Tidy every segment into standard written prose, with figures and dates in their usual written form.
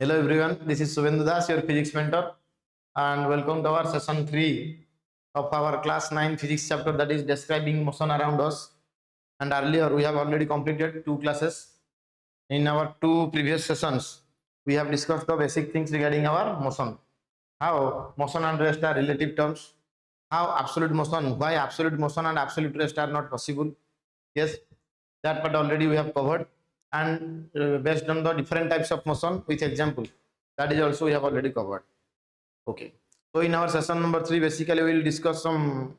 Hello everyone, this is Subhendu Das, your physics mentor, and welcome to our session 3 of our class 9 physics chapter, that is describing motion around us. And earlier we have already completed 2 classes. In our 2 previous sessions, we have discussed the basic things regarding our motion. How motion and rest are relative terms, how absolute motion, why absolute motion and absolute rest are not possible. Yes, that part already we have covered, and based on the different types of motion with example, that is also we have already covered. Okay, so in our session number 3, basically we will discuss some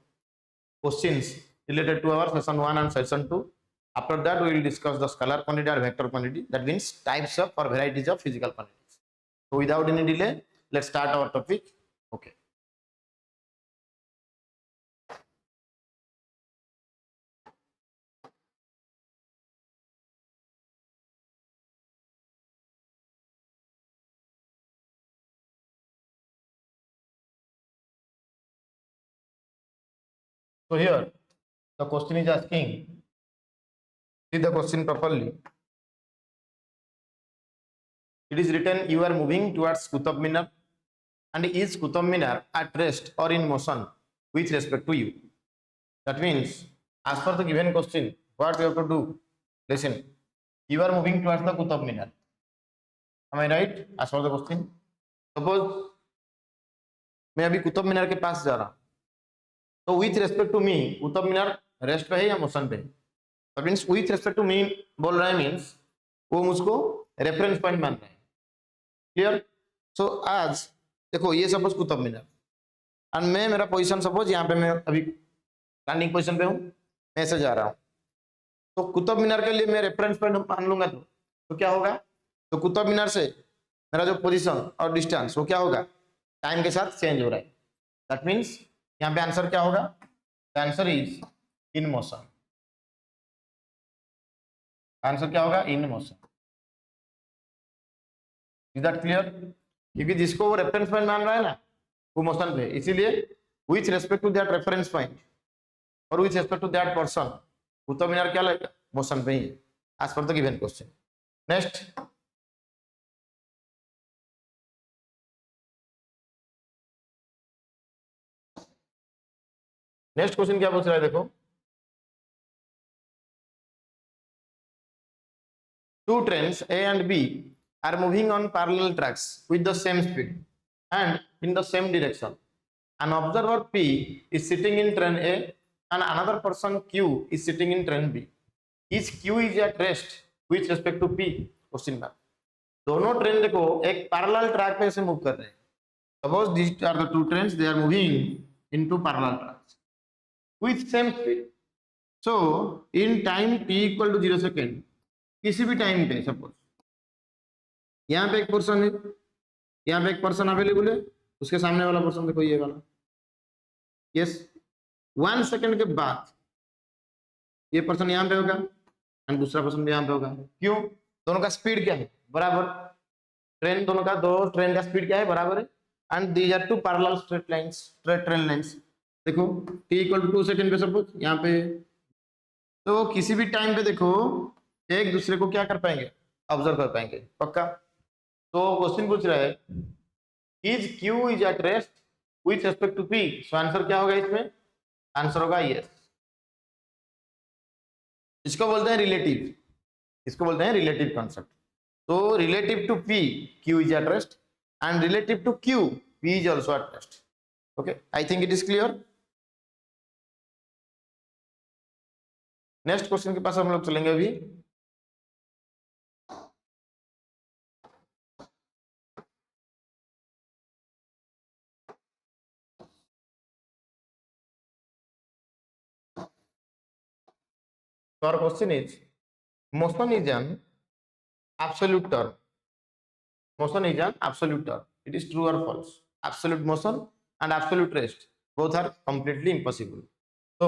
questions related to our session 1 and session 2. After that we will discuss the scalar quantity or vector quantity, that means types of or varieties of physical quantities. So without any delay, let's start our topic. Okay. So here the question is asking, read the question properly. It is written, you are moving towards Qutub Minar, and is Qutub Minar at rest or in motion with respect to you? That means, as per the given question, what we have to do? Listen, you are moving towards the Qutub Minar. Am I right? As per the question. Suppose मैं अभी कुतुब मीनार के पास जा रहा हूं, तो with respect to me Qutub Minar rest पे है या मोशन पे है? तो means with respect to me बोल रहा है, मीन्स वो मुझको रेफरेंस पॉइंट मान रहा है. क्लियर? सो आज देखो, ये सपोज कुतुब मीनार, एंड मैं मेरा पोजीशन सपोज यहाँ पे मैं अभी स्टैंडिंग पोजीशन पे हूँ, मैं ऐसे जा रहा हूँ. तो कुतुब मीनार के लिए मैं रेफरेंस पॉइंट मान लूंगा, तो क्या होगा? तो कुतुब मीनार से मेरा जो पोजीशन और डिस्टेंस वो क्या होगा? टाइम के साथ चेंज हो रहा है. दैट मीन्स यहाँ पे आंसर क्या होगा? The answer is in motion. Answer क्या होगा? In motion. Is that clear? क्योंकि जिसको वो रेफरेंस पॉइंट मान रहा है ना, वो मोशन पे, इसीलिए with respect to that reference point और with respect to that person Qutub Minar क्या लगेगा? मोशन पे ही है, as per the given question. Next next question क्या पूछ रहा है? देखो, two trains A and B are moving on parallel tracks with the same speed and in the same direction. An observer P is sitting in train A and another person Q is sitting in train B. Each Q is at rest with respect to P? Question mark. दोनों train देखो एक parallel track पे से move कर रहे हैं. Suppose this are the two trains, they are moving into parallel tracks with same speed. So in time t equal to 0 second, किसी भी टाइम पे सपोज यहाँ पे एक पर्सन है, यहाँ पे एक पर्सन अवेलेबल है, उसके सामने वाला पर्सन देखो ये वाला, यस, 1 सेकेंड के बाद ये पर्सन यहाँ पे होगा एंड दूसरा पर्सन भी यहाँ पे होगा. क्यों? दोनों का स्पीड क्या है? बराबर. ट्रेन दोनों का, दो ट्रेन का स्पीड क्या है? बराबर है. And these are two parallel straight lines, straight train lines. देखो t इक्वल टू 2 सेकेंड पे सपोज यहाँ पे, तो किसी भी टाइम पे देखो एक दूसरे को क्या कर पाएंगे? ऑब्जर्व कर पाएंगे. पक्का? तो क्वेश्चन पूछ रहा है, is Q is at rest with respect to P. So answer क्या होगा इसमें? आंसर होगा यस. इसको बोलते हैं रिलेटिव, इसको बोलते हैं रिलेटिव कॉन्सेप्ट. तो relative to P Q is at rest and relative to Q P is also at rest. Okay, I think it is clear. Next question के पास हम लोग चलेंगे अभी. So our question is, motion is an absolute term. Motion is an absolute term. It is true or false? Absolute motion and absolute rest both are completely impossible. So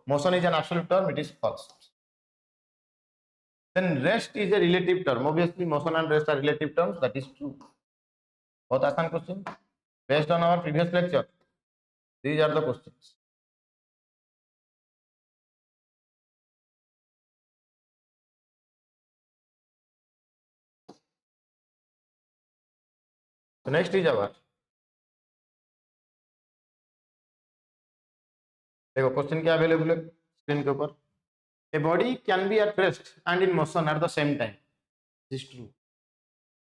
motion is an absolute term. It is false. Then rest is a relative term. Obviously, motion and rest are relative terms. That is true. बहुत आसान question. Based on our previous lecture, these are the questions. So next is our, देखो question क्या available है screen के ऊपर, a body can be at rest and in motion at the same time, this true.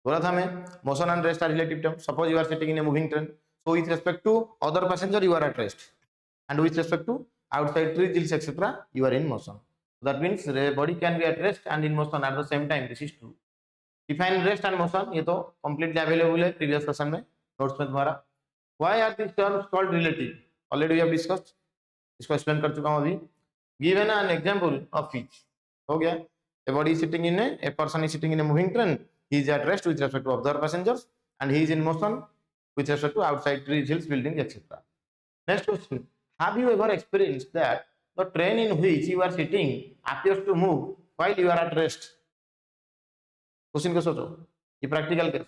बोला था मैं motion and rest are relative term. Suppose you are sitting in a moving train, so with respect to other passenger you are at rest, and with respect to outside trees hills etc you are in motion. So that means the body can be at rest and in motion at the same time, this is true. Define rest and motion, ये तो completely available है previous session में notes में तुम्हारा। Why are these terms called relative? Already we have discussed, इसको explain कर चुका हूँ अभी। Given an example of each, हो गया। A body is sitting in a person is sitting in a moving train, he is at rest with respect to other passengers and he is in motion with respect to outside trees, hills, buildings, etc. Next question. Have you ever experienced that the train in which you are sitting appears to move while you are at rest? Question को सोचो, ये practical case.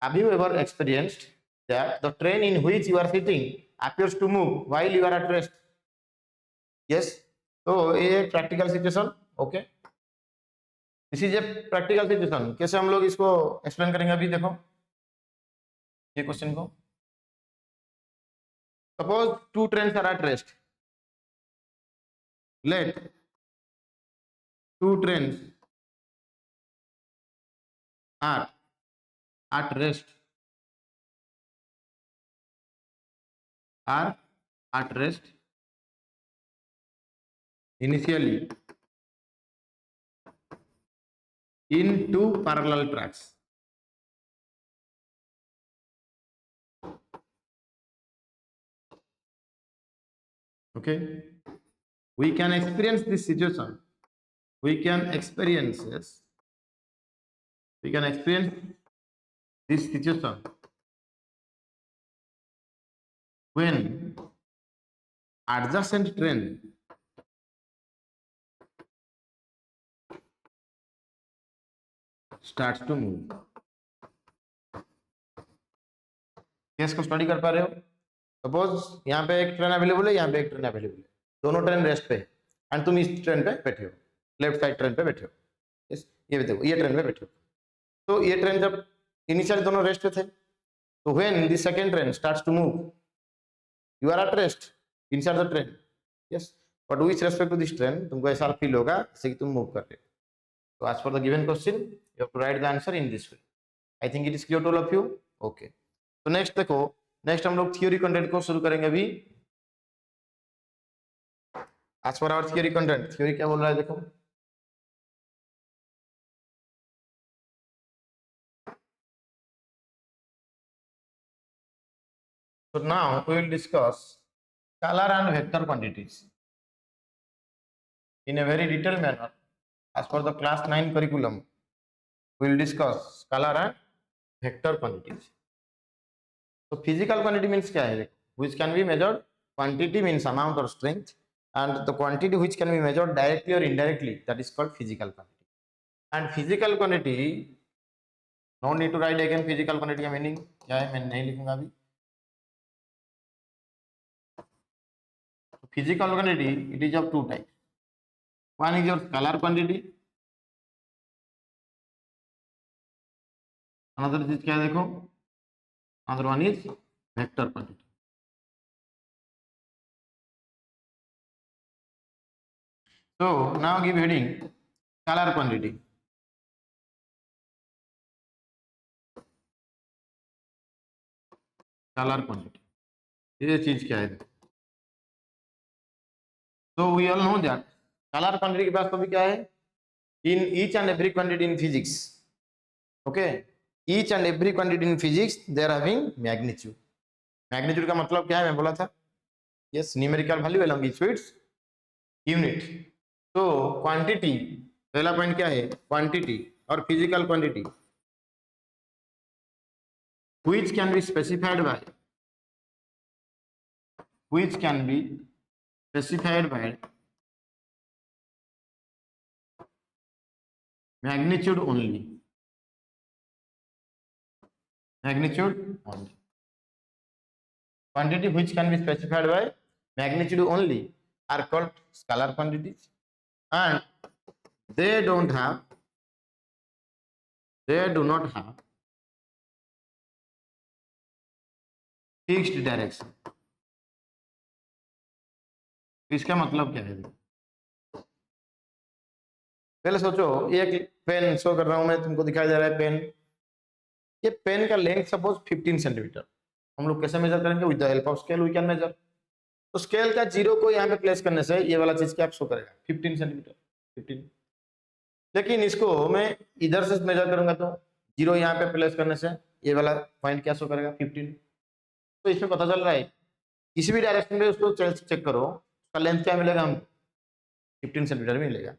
Have you ever experienced that the train in which you are sitting appears to move while you are at rest? Yes. तो ये practical situation, okay? This is a practical situation. कैसे हम लोग इसको explain करेंगे अभी देखो ये क्वेश्चन को। Suppose two trains are at rest. Let two trains are at rest, are at rest initially in two parallel tracks. Okay, we can experience this situation. We can experience this situation when adjacent train starts to move. Case को study कर पा रहे हो? Suppose यहाँ पे एक train available है, यहाँ पे एक ट्रेन अवेलेबल है, दोनों ट्रेन रेस्ट पे एंड तुम इस ट्रेन पे बैठे हो, लेफ्ट साइड ट्रेन पे बैठे हो। यस, ये भी देखो ये ट्रेन पे बैठे हो। तो ये ट्रेन जब इनिशियली दोनों रेस्ट पे थे, तो when the second train starts to move you are at rest inside the train. Yes, but with respect to this train तुमको ऐसा फील होगा जैसे कि तुम मूव कर रहे हो। तो as per the given question you have to write the answer in this way. I think it is clear to all of you. Okay, तो नेक्स्ट देखो, नेक्स्ट हम लोग थियोरी कंटेंट को शुरू करेंगे अभी। As per hour theory content, theory क्या बोल रहा है देखो। So now we will discuss scalar and vector quantities in a very detailed manner. As per the class 9 curriculum, we will discuss scalar and vector quantities. So physical quantity means क्या है देखो, which can be measured, quantity means amount or strength, and the quantity which can be measured directly or indirectly, that is called physical quantity. And physical quantity, no need to write again physical quantity का meaning क्या है, मैं नहीं लिखूंगा अभी। Physical quantity, it is of two types. One is your scalar quantity, another चीज क्या है देखो, another one is vector quantity. So now give heading scalar quantity. Scalar quantity, ये चीज क्या है? So we all know that scalar quantity के पास तो भी क्या है, in each and every quantity in physics, okay, each and every quantity in physics they are having magnitude. Magnitude का मतलब क्या है, मैं बोला था, yes, numerical value along its unit. तो क्वांटिटी, पहला पॉइंट क्या है, क्वांटिटी और physical quantity which can be specified by magnitude only. Quantity which can be specified by magnitude only are called scalar quantities, and they do not have fixed direction. इसका मतलब क्या है? पहले सोचो, ये एक पेन शो कर रहा हूं मैं, तुमको दिखाई दे रहा है पेन। ये पेन का लेंथ सपोज 15 सेंटीमीटर। हम लोग कैसे मेजर करेंगे? With the help of scale we can measure. तो स्केल का जीरो को यहाँ पे प्लेस करने से ये वाला चीज क्या शो करेगा? 15 सेंटीमीटर, 15। लेकिन इसको मैं इधर से मेजर करूंगा तो जीरो यहाँ पे प्लेस करने से ये वाला पॉइंट क्या शो करेगा? 15। तो इसमें पता चल रहा है किसी भी डायरेक्शन में उसको चेक करो, उसका लेंथ क्या मिलेगा? हमको 15 सेंटीमीटर मिलेगा।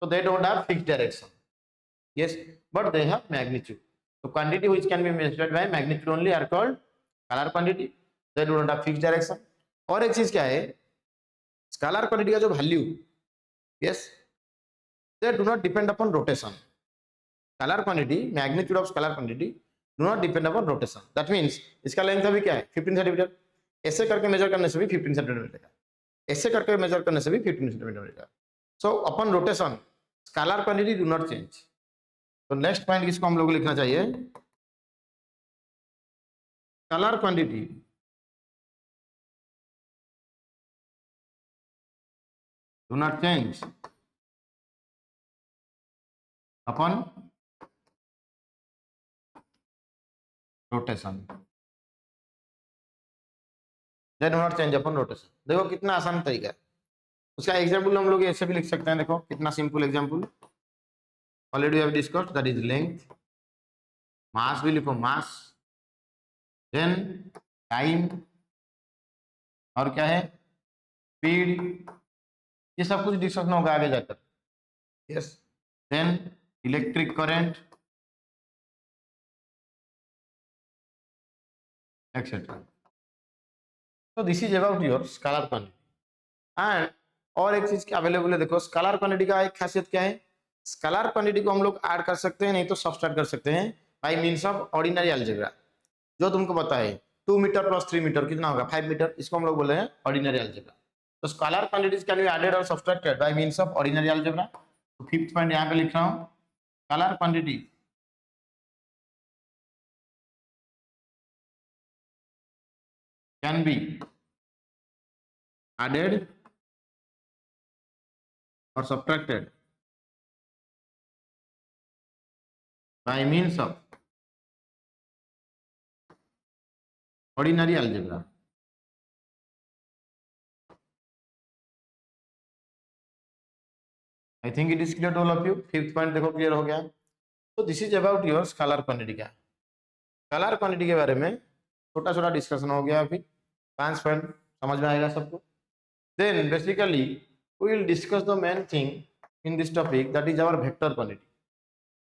तो they don't have fixed direction, yes, but they have magnitude. So quantity which can be measured by magnitude only are called scalar quantity. They do not have fixed direction. और एक चीज क्या है, स्केलर क्वांटिटी का जो value, yes, they do not depend upon rotation. Scalar quantity, magnitude of scalar quantity do not depend upon rotation. That means इसका length अभी क्या है? 15 सेंटीमीटर। ऐसे करके मेजर करने से भी 15 सेंटीमीटर मिलेगा, ऐसे करके मेजर करने से भी 15 सेंटीमीटर मिलेगा। So upon rotation scalar quantity do not change. तो नेक्स्ट पॉइंट किसको हम लोग को लिखना चाहिए? Scalar quantity do not change upon rotation. They do not change upon rotation. देखो कितना आसान तरीका है। उसका एग्जांपल हम लोग ऐसे भी लिख सकते हैं। देखो कितना simple example, already have discussed, that is length. Mass भी लिखो, मास, देन टाइम, और क्या है? स्पीड। ये सब कुछ डिस्कशन होगा आगे जाकर, yes. Then electric current etcetera. तो this is about your scalar quantity. And और एक चीज क्या अवेलेबल है, देखो स्केलर क्वांटिटी का एक खासियत क्या है, स्केलर क्वांटिटी को हम लोग ऐड कर सकते हैं, नहीं तो सब्सट्रैक्ट कर सकते हैं bye means of ordinary algebra. जो तुमको पता है 2 मीटर प्लस 3 मीटर कितना होगा? 5 मीटर। इसको हम लोग बोले हैं ऑर्डिनरी अलजेब्रा। तो scalar quantities can be added और subtracted by means of ordinary algebra. तो फिफ्थ पॉइंट यहाँ पे लिख रहा हूँ, scalar quantity can be added or subtracted by means of ordinary algebra. I think it is clear to all of you. Fifth point देखो clear हो गया। तो this is about your scalar quantity का। स्केलर क्वांटिटी के बारे में छोटा छोटा डिस्कशन हो गया। अभी 5 पॉइंट समझ में आएगा सबको। Then basically we will discuss the main thing in this topic, that is our vector quantity.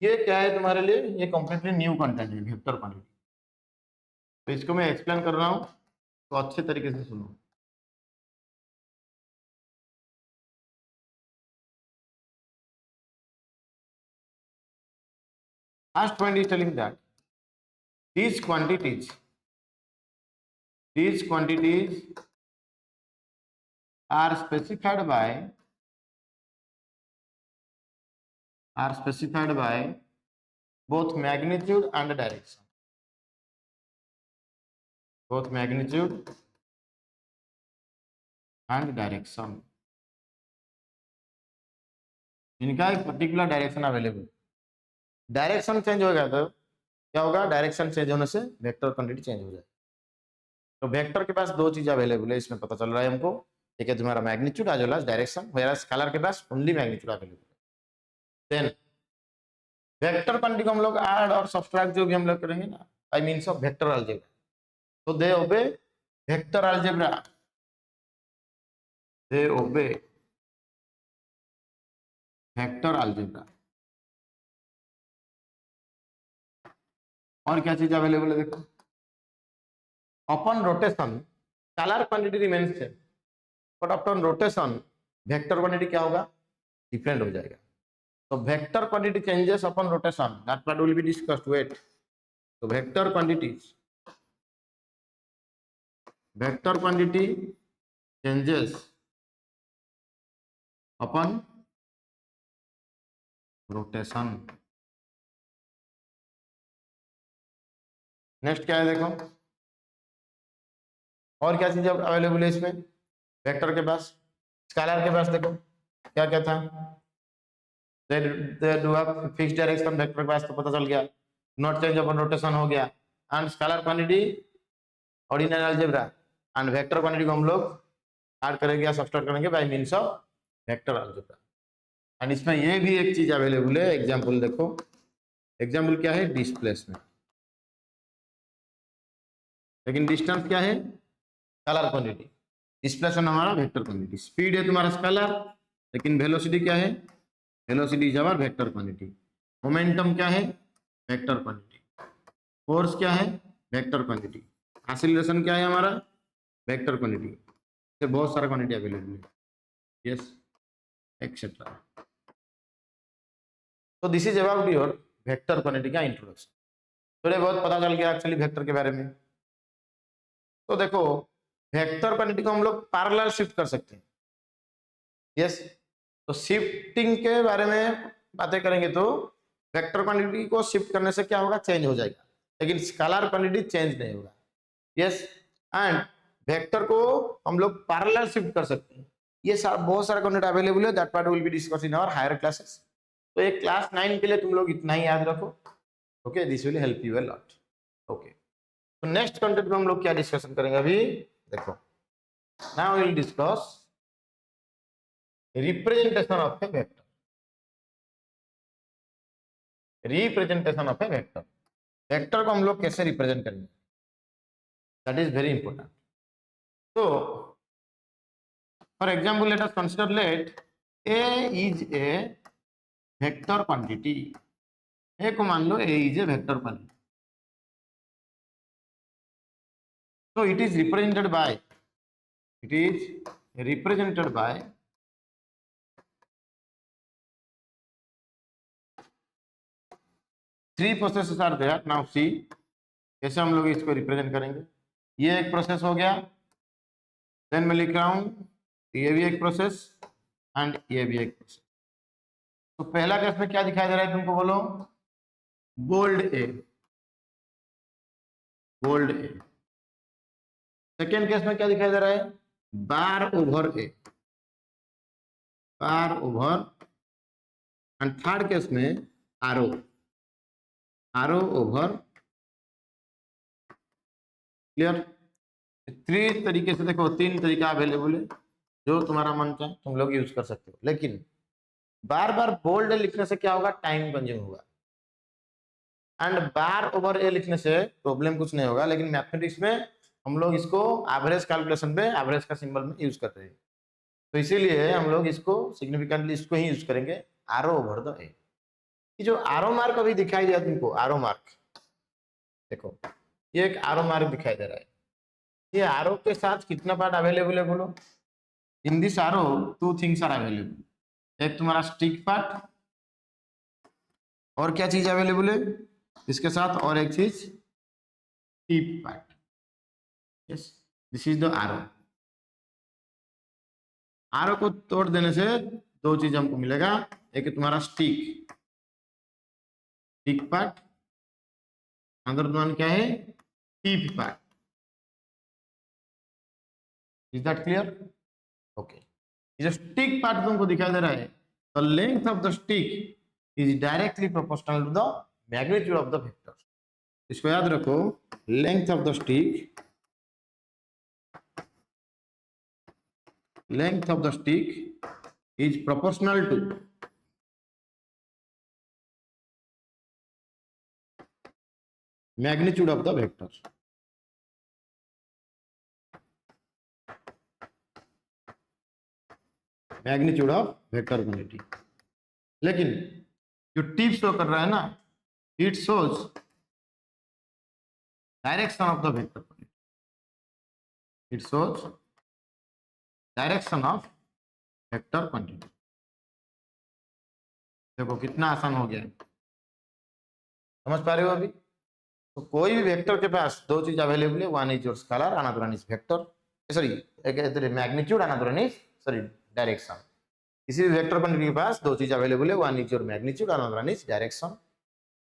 ये क्या है तुम्हारे लिए? ये कंप्लीटली न्यू कंटेंट है, वेक्टर क्वांटिटी। तो इसको मैं एक्सप्लेन कर रहा हूँ, तो अच्छे तरीके से सुनो। Last point is telling that these quantities are specified by both magnitude and direction. Both magnitude and direction. इनका एक particular direction available. Direction change होगा तो क्या होगा? डायरेक्शन चेंज होने से वेक्टर क्वांटिटी चेंज हो जाएगा। तो वेक्टर के पास दो चीज अवेलेबल है, इसमें पता चल रहा है हमको। एक है तुम्हारा magnitude as well as direction, whereas scalar के पास ओनली मैग्नीट्यूड अवेलेबल है। देन वेक्टर क्वांटिटी को हम लोग ऐड और सब्ट्रैक्ट जो भी हम लोग करेंगे ना, bye means of vector algebra, तो दे ओबे वेक्टर अलजेब्रा, दे ओबे वेक्टर अलजेब्रा। और क्या चीज अवेलेबल है देखो, upon rotation scalar quantity remains same, but upon rotation vector quantity क्या होगा? डिफरेंट हो जाएगा। तो vector quantity changes upon rotation, that part will be discussed, wait. तो vector quantity changes upon rotation. Next क्या है देखो, और क्या चीज अवेलेबल है इसमें वेक्टर के पास? स्केलर के पास देखो क्या क्या था, they do have fixed direction, vector के पास तो पता चल गया, नॉट चेंज अपन रोटेशन हो गया, and scalar quantity ordinary algebra, and vector quantity को हम लोग ऐड करेंगे या सब्सट्रैक्ट करेंगे bye means of vector algebra. And इसमें ये भी एक चीज अवेलेबल है, एग्जांपल देखो, एग्जांपल क्या है? डिस्प्लेसमेंट, लेकिन डिस्टेंस क्या है? स्केलर क्वांटिटी, डिस्प्लेसमेंट हमारा वेक्टर क्वांटिटी, स्पीड है तुम्हारा स्केलर, लेकिन वेलोसिटी क्या है? Velocity is our vector quantity, momentum क्या है? वेक्टर क्वांटिटी, फोर्स क्या है? वेक्टर क्वांटिटी, एक्सीलरेशन क्या है हमारा? वेक्टर क्वांटिटी, से बहुत सारा क्वांटिटी अवेलेबल है, यस एक्सेट्रा। तो this is about your vector quantity का इंट्रोडक्शन। थोड़े बहुत पता चल गया एक्चुअली वेक्टर के बारे में। तो देखो वेक्टर क्वांटिटी को हम लोग पैरेलल शिफ्ट कर सकते हैं, यस। तो शिफ्टिंग के बारे में बातें करेंगे तो वेक्टर क्वांटिटी को शिफ्ट करने से क्या होगा? चेंज हो जाएगा, लेकिन स्केलर क्वांटिटी चेंज नहीं होगा, यस। एंड वेक्टर को हम लोग पैरेलल शिफ्ट कर सकते हैं, ये बहुत सारा क्वांटिटी अवेलेबल है, that part will be discuss in our higher classes. तो एक क्लास 9 के लिए तुम लोग इतना ही याद रखो, okay, this will help you a lot, okay. तो नेक्स्ट कंटेंट में हम लोग क्या डिस्कशन करेंगे अभी देखो, now we will discuss representation of a vector, representation of a vector, vector को हम लोग कैसे रिप्रेजेंट करेंगे, दैट इज वेरी इंपॉर्टेंट। तो for example let us consider let A is a vector quantity, A को मान लो A is a vector quantity, so it is represented by three processes are there. Now see कैसे हम लोग इसको represent करेंगे। ये एक प्रोसेस हो गया, देन मैं लिख रहा हूं ये भी एक प्रोसेस एंड ये भी एक प्रोसेस। तो पहला केस में क्या दिखाई दे रहा है तुमको, बोलो bold A, bold A. Second case में क्या दिखाई दे रहा है? Bar over A, bar over, and third case में आरो, आरो ओवर। क्लियर? थ्री तरीके से देखो, तीन तरीका अवेलेबल है, जो तुम्हारा मन चाहे तुम लोग यूज कर सकते हो, लेकिन बार बार बोल्ड लिखने से क्या होगा? टाइम कंज्यूम होगा, एंड बार ओवर ए लिखने से प्रॉब्लम कुछ नहीं होगा, लेकिन मैथमेटिक्स में हम लोग इसको एवरेज कैलकुलेशन पे एवरेज का सिंबल में यूज करते हैं, तो इसीलिए हम लोग इसको सिग्निफिकेंटली इसको ही यूज करेंगे, आरो ओवर द ए। ये जो आरो मार्क अभी दिखाई दिया तुमको, आरो मार्क देखो, ये एक आरो मार्क दिखाई दे रहा है, ये आरो के साथ कितना पार्ट अवेलेबल है बोलो? इन दिस आरो टू थिंग्स आर अवेलेबल, एक तुम्हारा स्टिक पार्ट, और क्या चीज अवेलेबल है इसके साथ? और एक चीज tip part, yes this is the आरो। आरो को तोड़ देने से दो चीज हमको मिलेगा, एक तुम्हारा स्टिक, स्टिक पार्ट, अंदर वन क्या है? Tip part. Is that clear? Okay, ये जो स्टिक पार्ट तुमको दिखाई दे रहा है, the length of the stick is directly proportional to the magnitude of the vector. इसको याद रखो, length of the stick, length of the stick is proportional to magnitude of the vector। Magnitude of vector quantity. लेकिन जो tip show कर रहा है ना, it shows direction of the vector quantity, it shows direction of vector quantity. देखो कितना आसान हो गया है, समझ पा रहे हो अभी? तो कोई भी वेक्टर के पास दो चीज अवेलेबल है, one is your scalar, another one is vector, sorry magnitude, another one is sorry direction. किसी भी वेक्टर क्वांटिटी के पास दो चीज अवेलेबल है, one is your magnitude, another one is direction.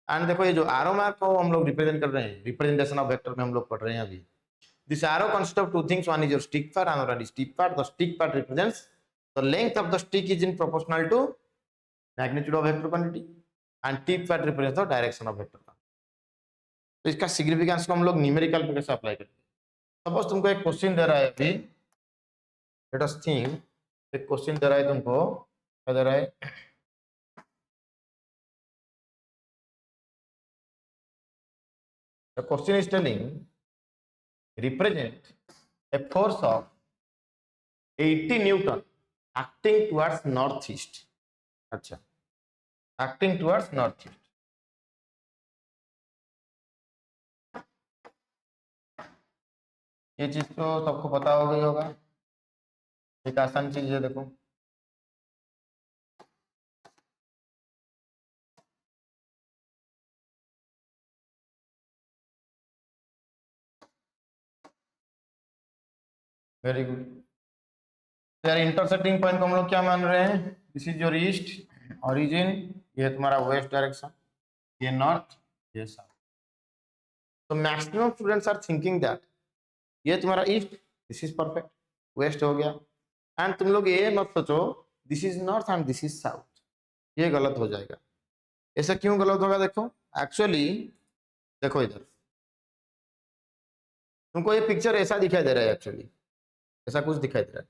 And देखो ये जो आरो मार्क को हम लोग रिप्रेजेंट कर रहे हैं, रिप्रेजेंटेशन ऑफ वेक्टर में हम लोग पढ़ रहे हैं अभी, this arrow consists of two things. One is your stick part, another is tip part. The stick part represents the length of the stick is in proportional to magnitude of vector quantity, and tip part represents the direction of vector quantity. तो इसका significance को हम लोग numerical पे कैसे apply करते हैं? Suppose तुमको एक क्वेश्चन दे रहा है अभी, लेट अस थिंक, एक क्वेश्चन दे रहा है तुमको, क्या दे रहा है? The question is telling represent a force of 80 Newton acting towards northeast. अच्छा, acting towards northeast. ये चीज तो सबको पता हो गई होगा, एक आसान चीज है, देखो वेरी गुड। यार इंटरसेक्टिंग पॉइंट को हम लोग क्या मान रहे हैं? This is your east origin, ये तुम्हारा वेस्ट डायरेक्शन, ये नॉर्थ, ये साउथ। तो maximum students are thinking that ये तुम्हारा east, this is perfect, west हो गया। एंड तुम लोग ये मत सोचो this is north and this is south, ये गलत हो जाएगा। ऐसा क्यों गलत होगा? देखो एक्चुअली, देखो इधर तुमको ये पिक्चर ऐसा दिखाई दे रहा है, एक्चुअली ऐसा कुछ दिखाई दे रहा है।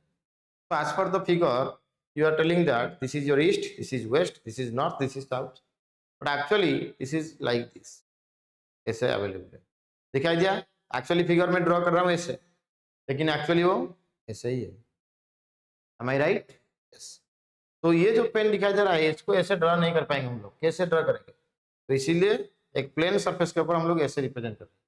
तो as per the figure you are telling that this is your east, this is west, this is north, this is south, but actually this is like this, ऐसे अवेलेबल है, दिखाई दिया? एक्चुअली फिगर में ड्रॉ कर रहा हूँ ऐसे, लेकिन एक्चुअली वो ऐसे ही है। एम आई राइट? यस। तो ये जो पेन दिखाई दे रहा है इसको ऐसे ड्रॉ नहीं कर पाएंगे हम लोग, कैसे ड्रॉ करेंगे? तो इसीलिए एक प्लेन सरफेस के ऊपर हम लोग ऐसे रिप्रेजेंट करते हैं।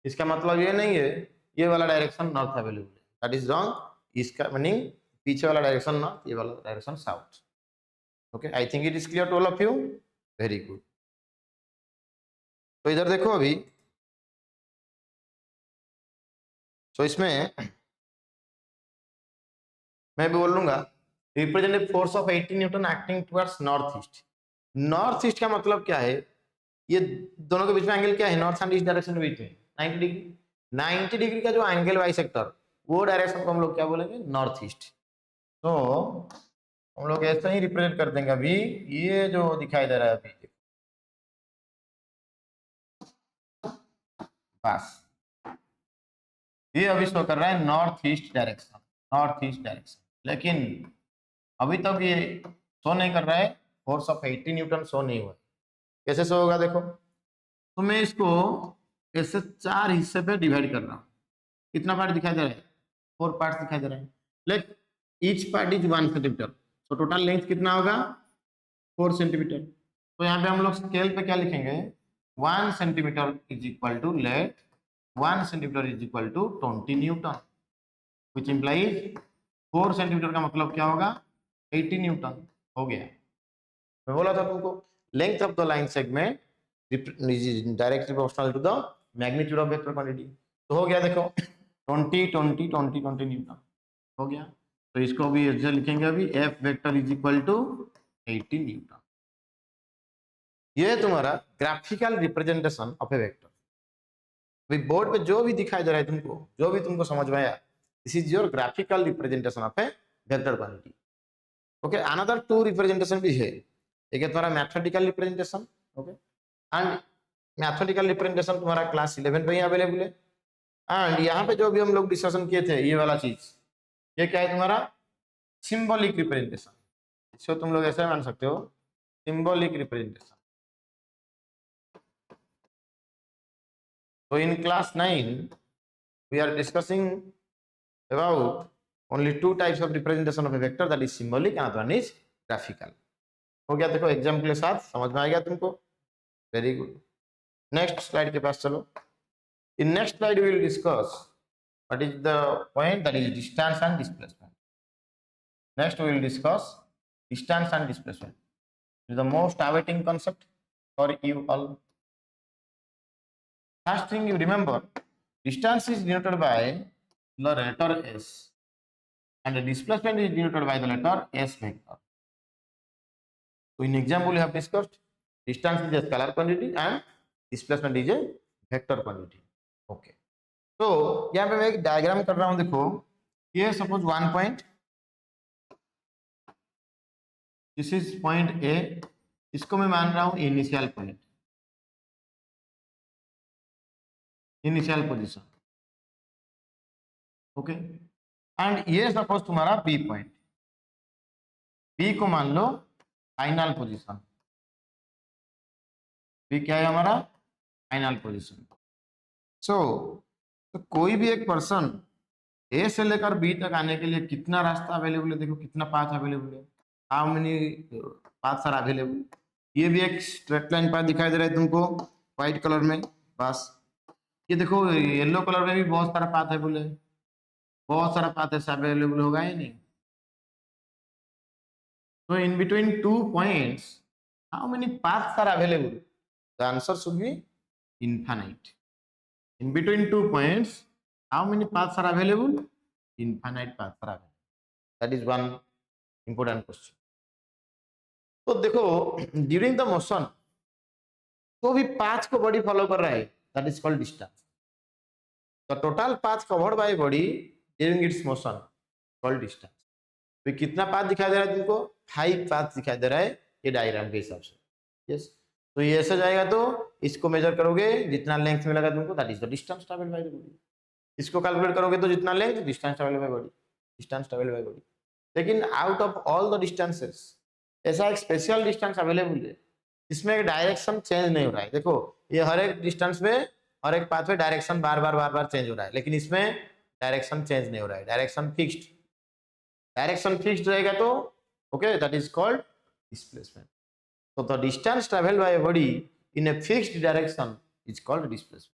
इसका मतलब ये नहीं है ये वाला डायरेक्शन नॉर्थ अवेलेबल है, दैट इज रॉन्ग। इसका मीनिंग पीछे वाला डायरेक्शन नॉर्थ, ये वाला direction south. Okay, I think it is clear to all of you. Very good. तो इधर देखो अभी, तो इसमें मैं भी बोलूंगा represent a force of 80 newton acting towards north east. North east का मतलब क्या है? ये दोनों के बीच में एंगल क्या है? नॉर्थ एंड ईस्ट डायरेक्शन के बीच में 90 डिग्री। 90 डिग्री का जो एंगल बाई सेक्टर, वो डायरेक्शन को हम लोग क्या बोलेंगे? North east. तो हम लोग ऐसे ही रिप्रेजेंट कर देंगे। अभी ये जो दिखाई दे रहा है अभी, बस ये अभी शो कर रहा है north east direction, north east direction, लेकिन अभी तक ये शो नहीं कर रहा है, फोर्स ऑफ 80 न्यूटन शो नहीं हुआ। कैसे शो होगा? देखो, तो मैं इसको ऐसे 4 हिस्से पे डिवाइड कर रहा हूँ। कितना पार्ट दिखाई दे रहा है? 4 पार्ट दिखाई दे रहा है। Let each part is 1 centimetre, तो टोटल लेंथ कितना होगा? 4 सेंटीमीटर। तो यहाँ पे हम लोग स्केल पे क्या लिखेंगे? 1 centimetre is equal to, let 1 centimetre is equal to 20 newton, which implies 4 centimetre का मतलब क्या होगा? 80 न्यूटन। हो गया। मैं बोला था तुमको length of the line segment directly proportional to the magnitude of vector quantity. तो हो गया, देखो 20 20 20 20 न्यूटन हो गया। तो इसको भी ऐसे लिखेंगे अभी, F vector is equal to 80 newton. ये तुम्हारा graphical representation of a vector. अभी बोर्ड पे जो भी दिखाई दे रहा है तुमको, जो भी तुमको समझ में आया, this is your graphical representation of a vector quantity. Okay, another 2 representation भी है। एक है तुम्हारा mathematical representation, okay, and mathematical representation तुम्हारा क्लास 11 पे ही अवेलेबल है। एंड यहाँ पे जो भी हम लोग डिस्कशन किए थे, ये वाला चीज, ये क्या है? तुम्हारा सिंबॉलिक रिप्रेजेंटेशन। इसको तुम लोग ऐसे मान सकते हो, symbolic representation. So in class 9 we are discussing about only 2 types of representation of a vector, that is symbolic and another one is graphical. हो गया? देखो एग्जाम के साथ समझ में आ गया तुमको? Very good. नेक्स्ट स्लाइड के पास चलो। In next slide we will discuss what is the point, that is distance and displacement. Next we will discuss distance and displacement, is the most awaiting concept for you all. First thing you remember, distance is denoted by the letter s and the displacement is denoted by the letter s vector. So in example we have discussed distance is a scalar quantity and displacement is a vector quantity. Okay. तो यहाँ पे मैं एक diagram कर रहा हूं, देखो ये suppose 1 point, this is point A, इसको मैं मान रहा हूं initial point, initial position, okay. And ये सपोज तुम्हारा बी पॉइंट, बी को मान लो फाइनल पोजीशन, बी क्या है हमारा फाइनल पोजीशन। सो तो कोई भी एक पर्सन ए से लेकर बी तक आने के लिए कितना रास्ता अवेलेबल है, देखो कितना पाथ अवेलेबल है, how many paths are available. ये भी एक स्ट्रेट लाइन पाथ दिखाई दे रहा है तुमको व्हाइट कलर में, बस ये देखो येलो कलर में भी बहुत सारा पाथ अवेलेबल है, बहुत सारा पाथ ऐसा अवेलेबल होगा ही नहीं। तो in between 2 points how many paths are available, the answer should be infinite. In between 2 points, how many paths are available? Infinite paths are available. That is one important question. तो देखो during the motion तो भी path को body follow कर रहा है, that is called distance. The total path covered by body during its motion called distance. तो कितना पाथ दिखाई दे रहा है तुमको, 5 पाथ दिखाई दे रहा है ये डायग्राम के हिसाब से, यस। तो ये ऐसा जाएगा तो इसको मेजर करोगे जितना लेंथ मिलेगा तुमको, that is the distance travelled by the body. इसको कैलकुलेट करोगे तो जितना length, distance travelled by body, distance travelled by body. लेकिन out of all the distances ऐसा एक स्पेशल डिस्टेंस अवेलेबल है इसमें डायरेक्शन चेंज नहीं हो रहा है। देखो ये हर एक डिस्टेंस में, हर एक पाथ में डायरेक्शन बार बार चेंज हो रहा है, लेकिन इसमें डायरेक्शन चेंज नहीं हो रहा है, डायरेक्शन फिक्स्ड। डायरेक्शन फिक्स्ड रहेगा तो okay, that is called displacement. So the distance traveled by a body in a fixed direction is called displacement.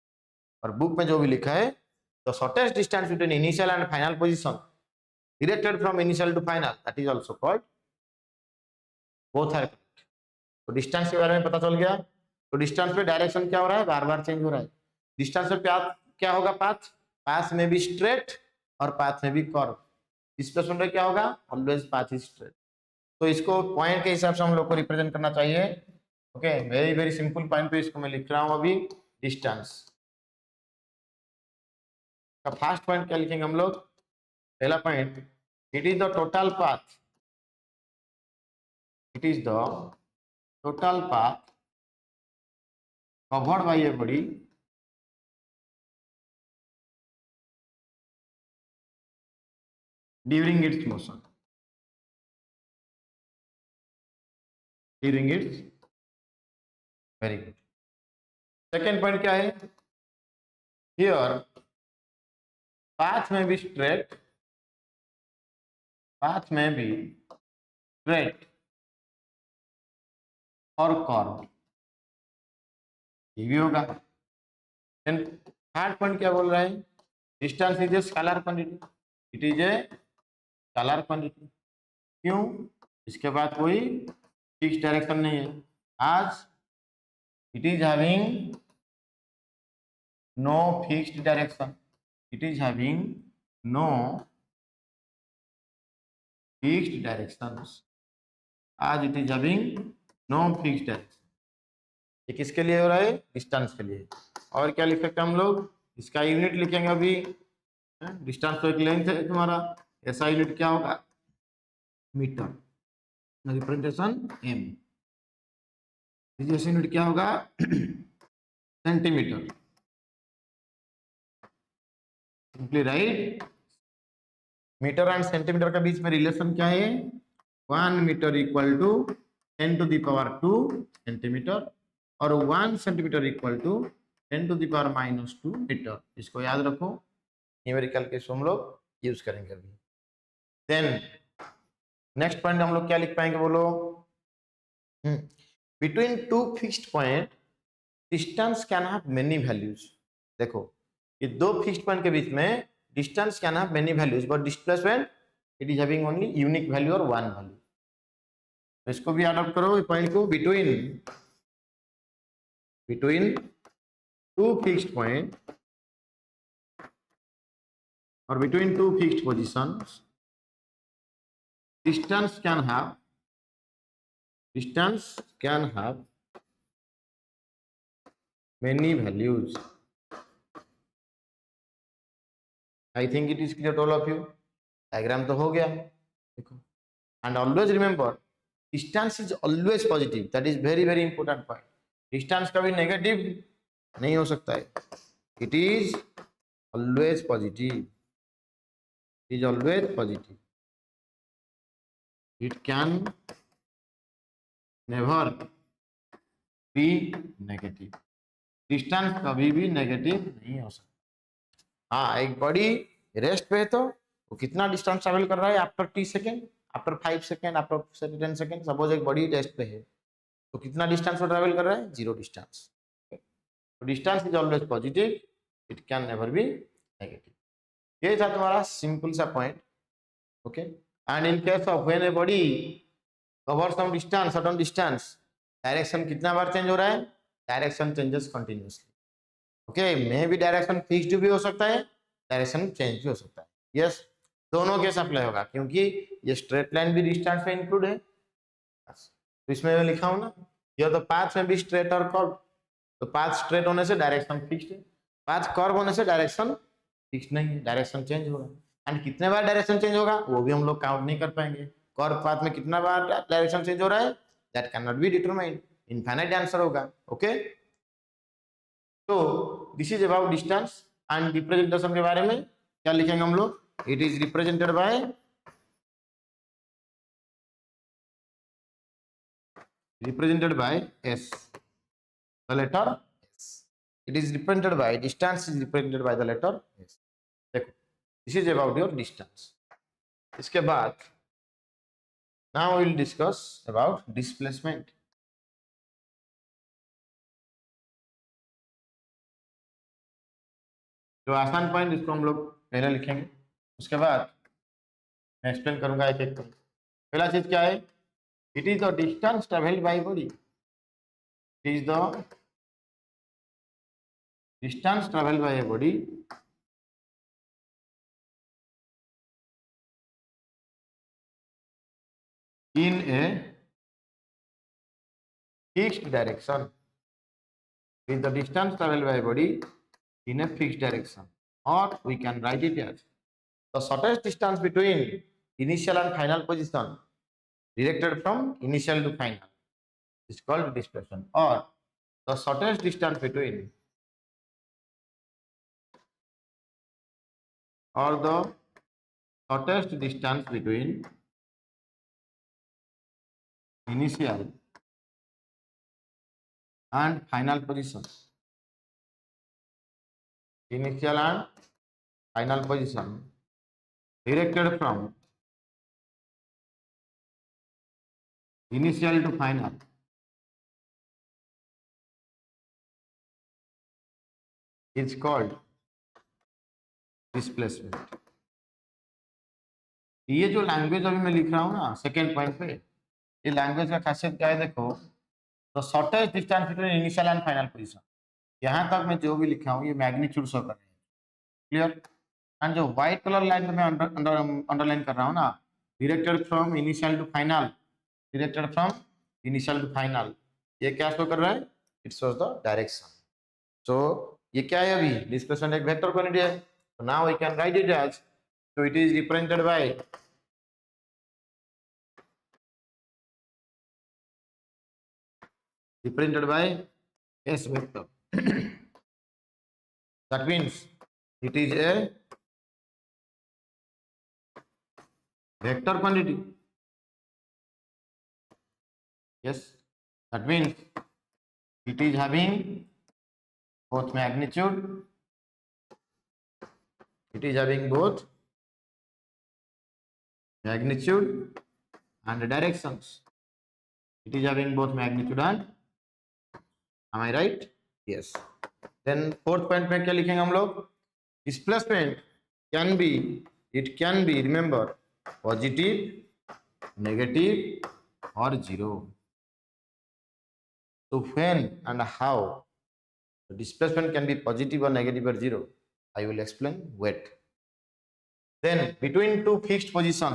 और बुक में जो भी लिखा है, the shortest distance between initial and final position directed from initial to final, that is also called, both are correct. तो distance के बारे में पता चल गया। तो डिस्टेंस पे डायरेक्शन क्या हो रहा है, बार बार चेंज हो रहा है। डिस्टेंस पे पाथ क्या होगा, पाथ पाथ में भी स्ट्रेट और पाथ में भी कर्व। डिस्प्लेसमेंट में क्या होगा, ऑलवेज पाथ इज स्ट्रेट। तो इसको पॉइंट के हिसाब से हम लोग को रिप्रेजेंट करना चाहिए, okay. Very very simple point पे इसको मैं लिख रहा हूं अभी, डिस्टेंस का फर्स्ट पॉइंट क्या लिखेंगे हम लोग, पहला point, it is the total path, it is the total path covered by a body during its motion, during its, very good. Second point क्या है, हियर पाथ में भी स्ट्रेट, पाथ में भी स्ट्रेट और कर्व, ये भी होगा। देन थर्ड पॉइंट क्या बोल रहा है, distance is a scalar quantity, it is a scalar quantity. क्यों, इसके बाद कोई फिक्स डायरेक्शन नहीं है, आज it is having no fixed direction, it is having no fixed directions, आज it is having no fixed direction. ये किसके लिए हो रहा है, डिस्टेंस के लिए। और क्या लिख सकते हैं हम लोग, इसका यूनिट लिखेंगे अभी, डिस्टेंस तो एक लेंथ है तुम्हारा, ऐसा यूनिट क्या होगा, मीटर, रिप्रेजेंटेशन एम, जैसे यूनिट क्या होगा centimetre, simply right. Metre and centimetre के बीच में रिलेशन क्या है, 1 मीटर इक्वल टू 10⁻² सेंटीमीटर और 1 सेंटीमीटर इक्वल टू 10⁻⁻² मीटर। इसको याद रखो, न्यूमेरिकल के हम लोग यूज करेंगे अभी। देन नेक्स्ट पॉइंट हम लोग क्या लिख पाएंगे, बोलो, between two fixed point distance can have many values. देखो ये दो फिक्स्ड पॉइंट के बीच में distance can have many values but displacement it is having only unique value और वन वैल्यू। तो इसको भी अडॉप्ट करो पॉइंट को, बिटवीन टू फिक्स्ड पॉइंट और between two fixed positions distance can have many values I think it is clear to all of you. Diagram तो हो गया देखो। And always remember distance is always positive, that is very very important point. Distance कभी negative नहीं हो सकता है, it is always positive, is always positive, it can never be negative. Distance कभी भी नेगेटिव नहीं हो सकता। हाँ, एक बॉडी रेस्ट पे है तो वो कितना डिस्टेंस ट्रेवल कर रहा है after T second, after 5 second, after 10 second. Suppose एक बॉडी रेस्ट पे है तो कितना डिस्टेंस वो ट्रेवल कर रहा है, 0 distance. Distance is always positive, it can never be negative. ये था तुम्हारा सिंपल सा point. Okay, and in case of when a body cover some distance, certain distance, direction कितना बार चेंज हो रहा है, डायरेक्शन चेंजेस कंटिन्यूअसली। ओके, मे भी डायरेक्शन फिक्स्ड भी हो सकता है, डायरेक्शन चेंज भी हो सकता है। यस, दोनों केस अप्लाई होगा क्योंकि ये स्ट्रेट लाइन भी डिस्टेंस में इंक्लूड है। तो इसमें मैं लिखा हूं ना, ये तो पाथ में भी स्ट्रेट और कर्व, तो पाथ स्ट्रेट होने से डायरेक्शन फिक्स्ड है, पाथ कर्व होने से डायरेक्शन फिक्स नहीं है, डायरेक्शन चेंज होगा। एंड कितने बार डायरेक्शन चेंज होगा वो भी हम लोग काउंट नहीं कर पाएंगे। कर्व पाथ में कितना बार डायरेक्शन चेंज हो रहा है, that can not be determined, infinite answer होगा। ओके, तो this is about distance. And representation के बारे में क्या लिखेंगे हम लोग, it is represented by s, the letter s, it is represented by, distance is represented by the letter s। देखो, this is about your distance। इसके बाद now we will discuss about displacement। जो आसान पॉइंट इसको हम लोग पहले लिखेंगे, उसके बाद मैं एक्सप्लेन करूंगा एक एक करके। पहला चीज क्या है, it is the distance travelled by body, it is the distance travelled by a body in a fixed direction, is the distance traveled by a body in a fixed direction, or we can write it as the shortest distance between initial and final position directed from initial to final is called displacement, or the shortest distance between, or the shortest distance between initial and final position, initial and final position directed from initial to final is called displacement। ये जो language अभी मैं लिख रहा हूँ ना second point पे, ये लैंग्वेज का खासियत क्या है देखो, तो shortest distance between initial and final position, यहाँ तक मैं जो भी लिखा हूँ ये मैग्नीट्यूड शो कर रहे हैं। क्लियर? एंड जो व्हाइट कलर लाइन में मैं अंडरलाइन कर रहा हूँ ना, directed from initial to final, directed from initial to final, ये क्या शो कर रहा है, it shows the direction. So ये क्या है, अभी डिस्प्लेसमेंट एक वेक्टर क्वांटिटी है, so now we can write it as, so it is represented by s vector। that means it is a vector quantity। yes, that means it is having both magnitude, it is having both magnitude and directions, it is having both magnitude and, am I right? yes। then fourth point में क्या लिखेंगे हम लोग, displacement can be, it can be, remember, positive, negative or zero। so when and how the displacement can be positive or negative or zero, I will explain, wait। then between two fixed position,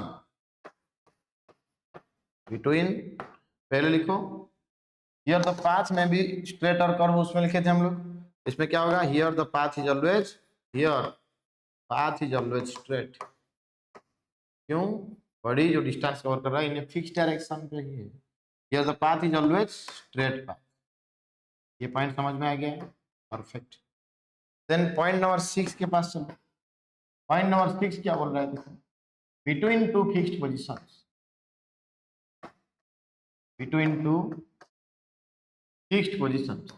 between, पहले लिखो, here the path में भी straight और curve उसमें लिखे थे हम लोग, इसमें क्या होगा, here the path is always, here path is always straight. क्यों? बॉडी जो डिस्टेंस कवर कर रहा है इन फिक्स डायरेक्शन पे ही है। Here the path is always straight path. ये पॉइंट समझ में आ गया? परफेक्ट। देन पॉइंट नंबर 6 के पास चलो। पॉइंट नंबर 6 क्या बोल रहा है देखो, between two fixed positions, between two fixed positions,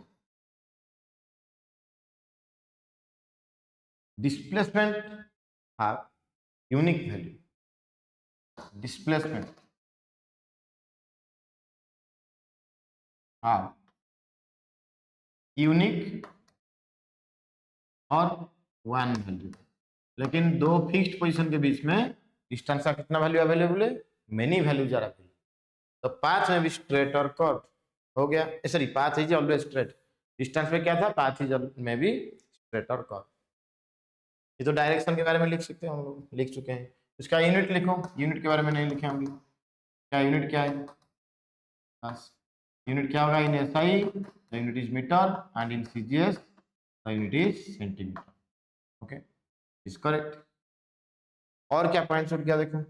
displacement have unique value. Displacement have unique और वन वैल्यू। लेकिन दो फिक्स्ड पोजीशन के बीच में डिस्टेंस का कितना वैल्यू अवेलेबल है? Many values are available. तो पाथ में भी स्ट्रेट और कर्व हो गया, sorry path is always straight. Distance में क्या था? पाथ इज में भी स्ट्रेट और कर्व। ये तो डायरेक्शन के बारे में लिख सकते हैं, हम लोग लिख चुके हैं। इसका यूनिट लिखो, यूनिट के बारे में नहीं लिखे हम लोग। क्या यूनिट क्या है? बस यूनिट क्या होगा? In SI the unit is metre and in CGS the unit is centimetre. Okay, is correct. और क्या पॉइंट्स उठ गया देखो,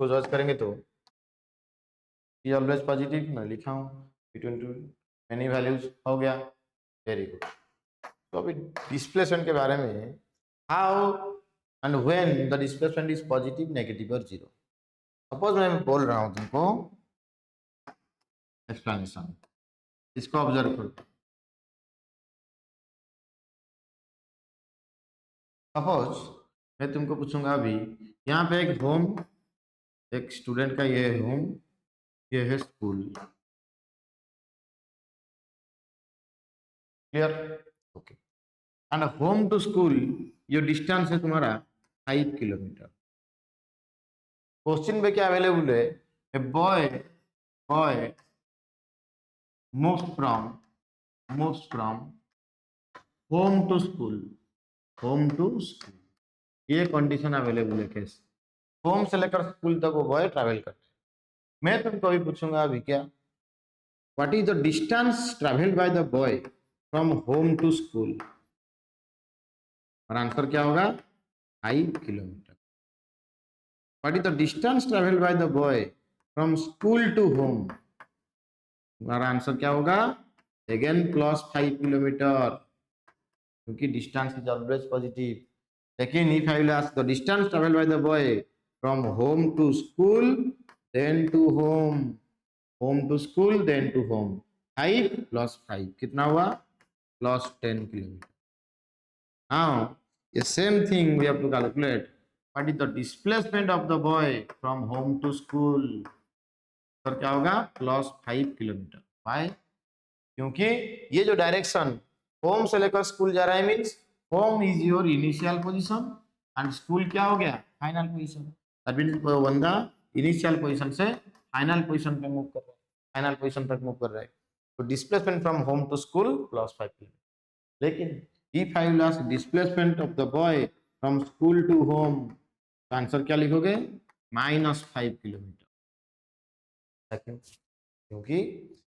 तो सर्च करेंगे तो इज ऑलवेज पॉजिटिव मैं लिखा हूँ, बिटवीन टू एनी वैल्यूज हो गया। Very good. तो अभी डिस्प्लेसमेंट के बारे में, how and when the displacement is positive, negative और जीरो। सपोज मैं बोल रहा हूँ तुमको एक्सप्लेनेशन, इसको ऑब्जर्व करो। सपोज मैं तुमको पूछूंगा अभी, यहाँ पे एक होम, एक स्टूडेंट का ये होम, ये है school. Clear? Okay. And home to school ये डिस्टेंस है तुम्हारा 5 किलोमीटर। क्वेश्चन में क्या अवेलेबल है? A boy moves from home to school, ये कंडीशन अवेलेबल है। कैसे? होम से लेकर स्कूल तक वो बॉय ट्रैवल करते हैं। मैं तुमको अभी पूछूंगा अभी क्या, what is the distance travelled by the boy from home to school? और आंसर क्या होगा? 5 kilometre. What is the distance travelled by the boy from school to home? हमारा आंसर क्या होगा? अगेन +5 किलोमीटर, क्योंकि डिस्टेंस इज ऑलवेज पॉजिटिव। लेकिन if I will ask the distance travelled by the boy from home to school then to home to school then to home, 5 + 5 कितना हुआ? +10 kilometre. Now, the same thing we have to calculate. What is the displacement of the boy from home to school? तो क्या होगा? +5 kilometre. Why? क्योंकि ये जो direction home से लेकर स्कूल जा रहा है, means home is your initial position and school क्या हो गया? Final position. दैट मीन्स वो बंदा इनिशियल पोजीशन से फाइनल पोजीशन पे मूव कर रहा है, फाइनल पोजीशन तक मूव कर रहा है। तो displacement from home to school +5 kilometre. लेकिन if I will ask displacement of the boy from school to home, तो आंसर क्या लिखोगे? -5 किलोमीटर। क्योंकि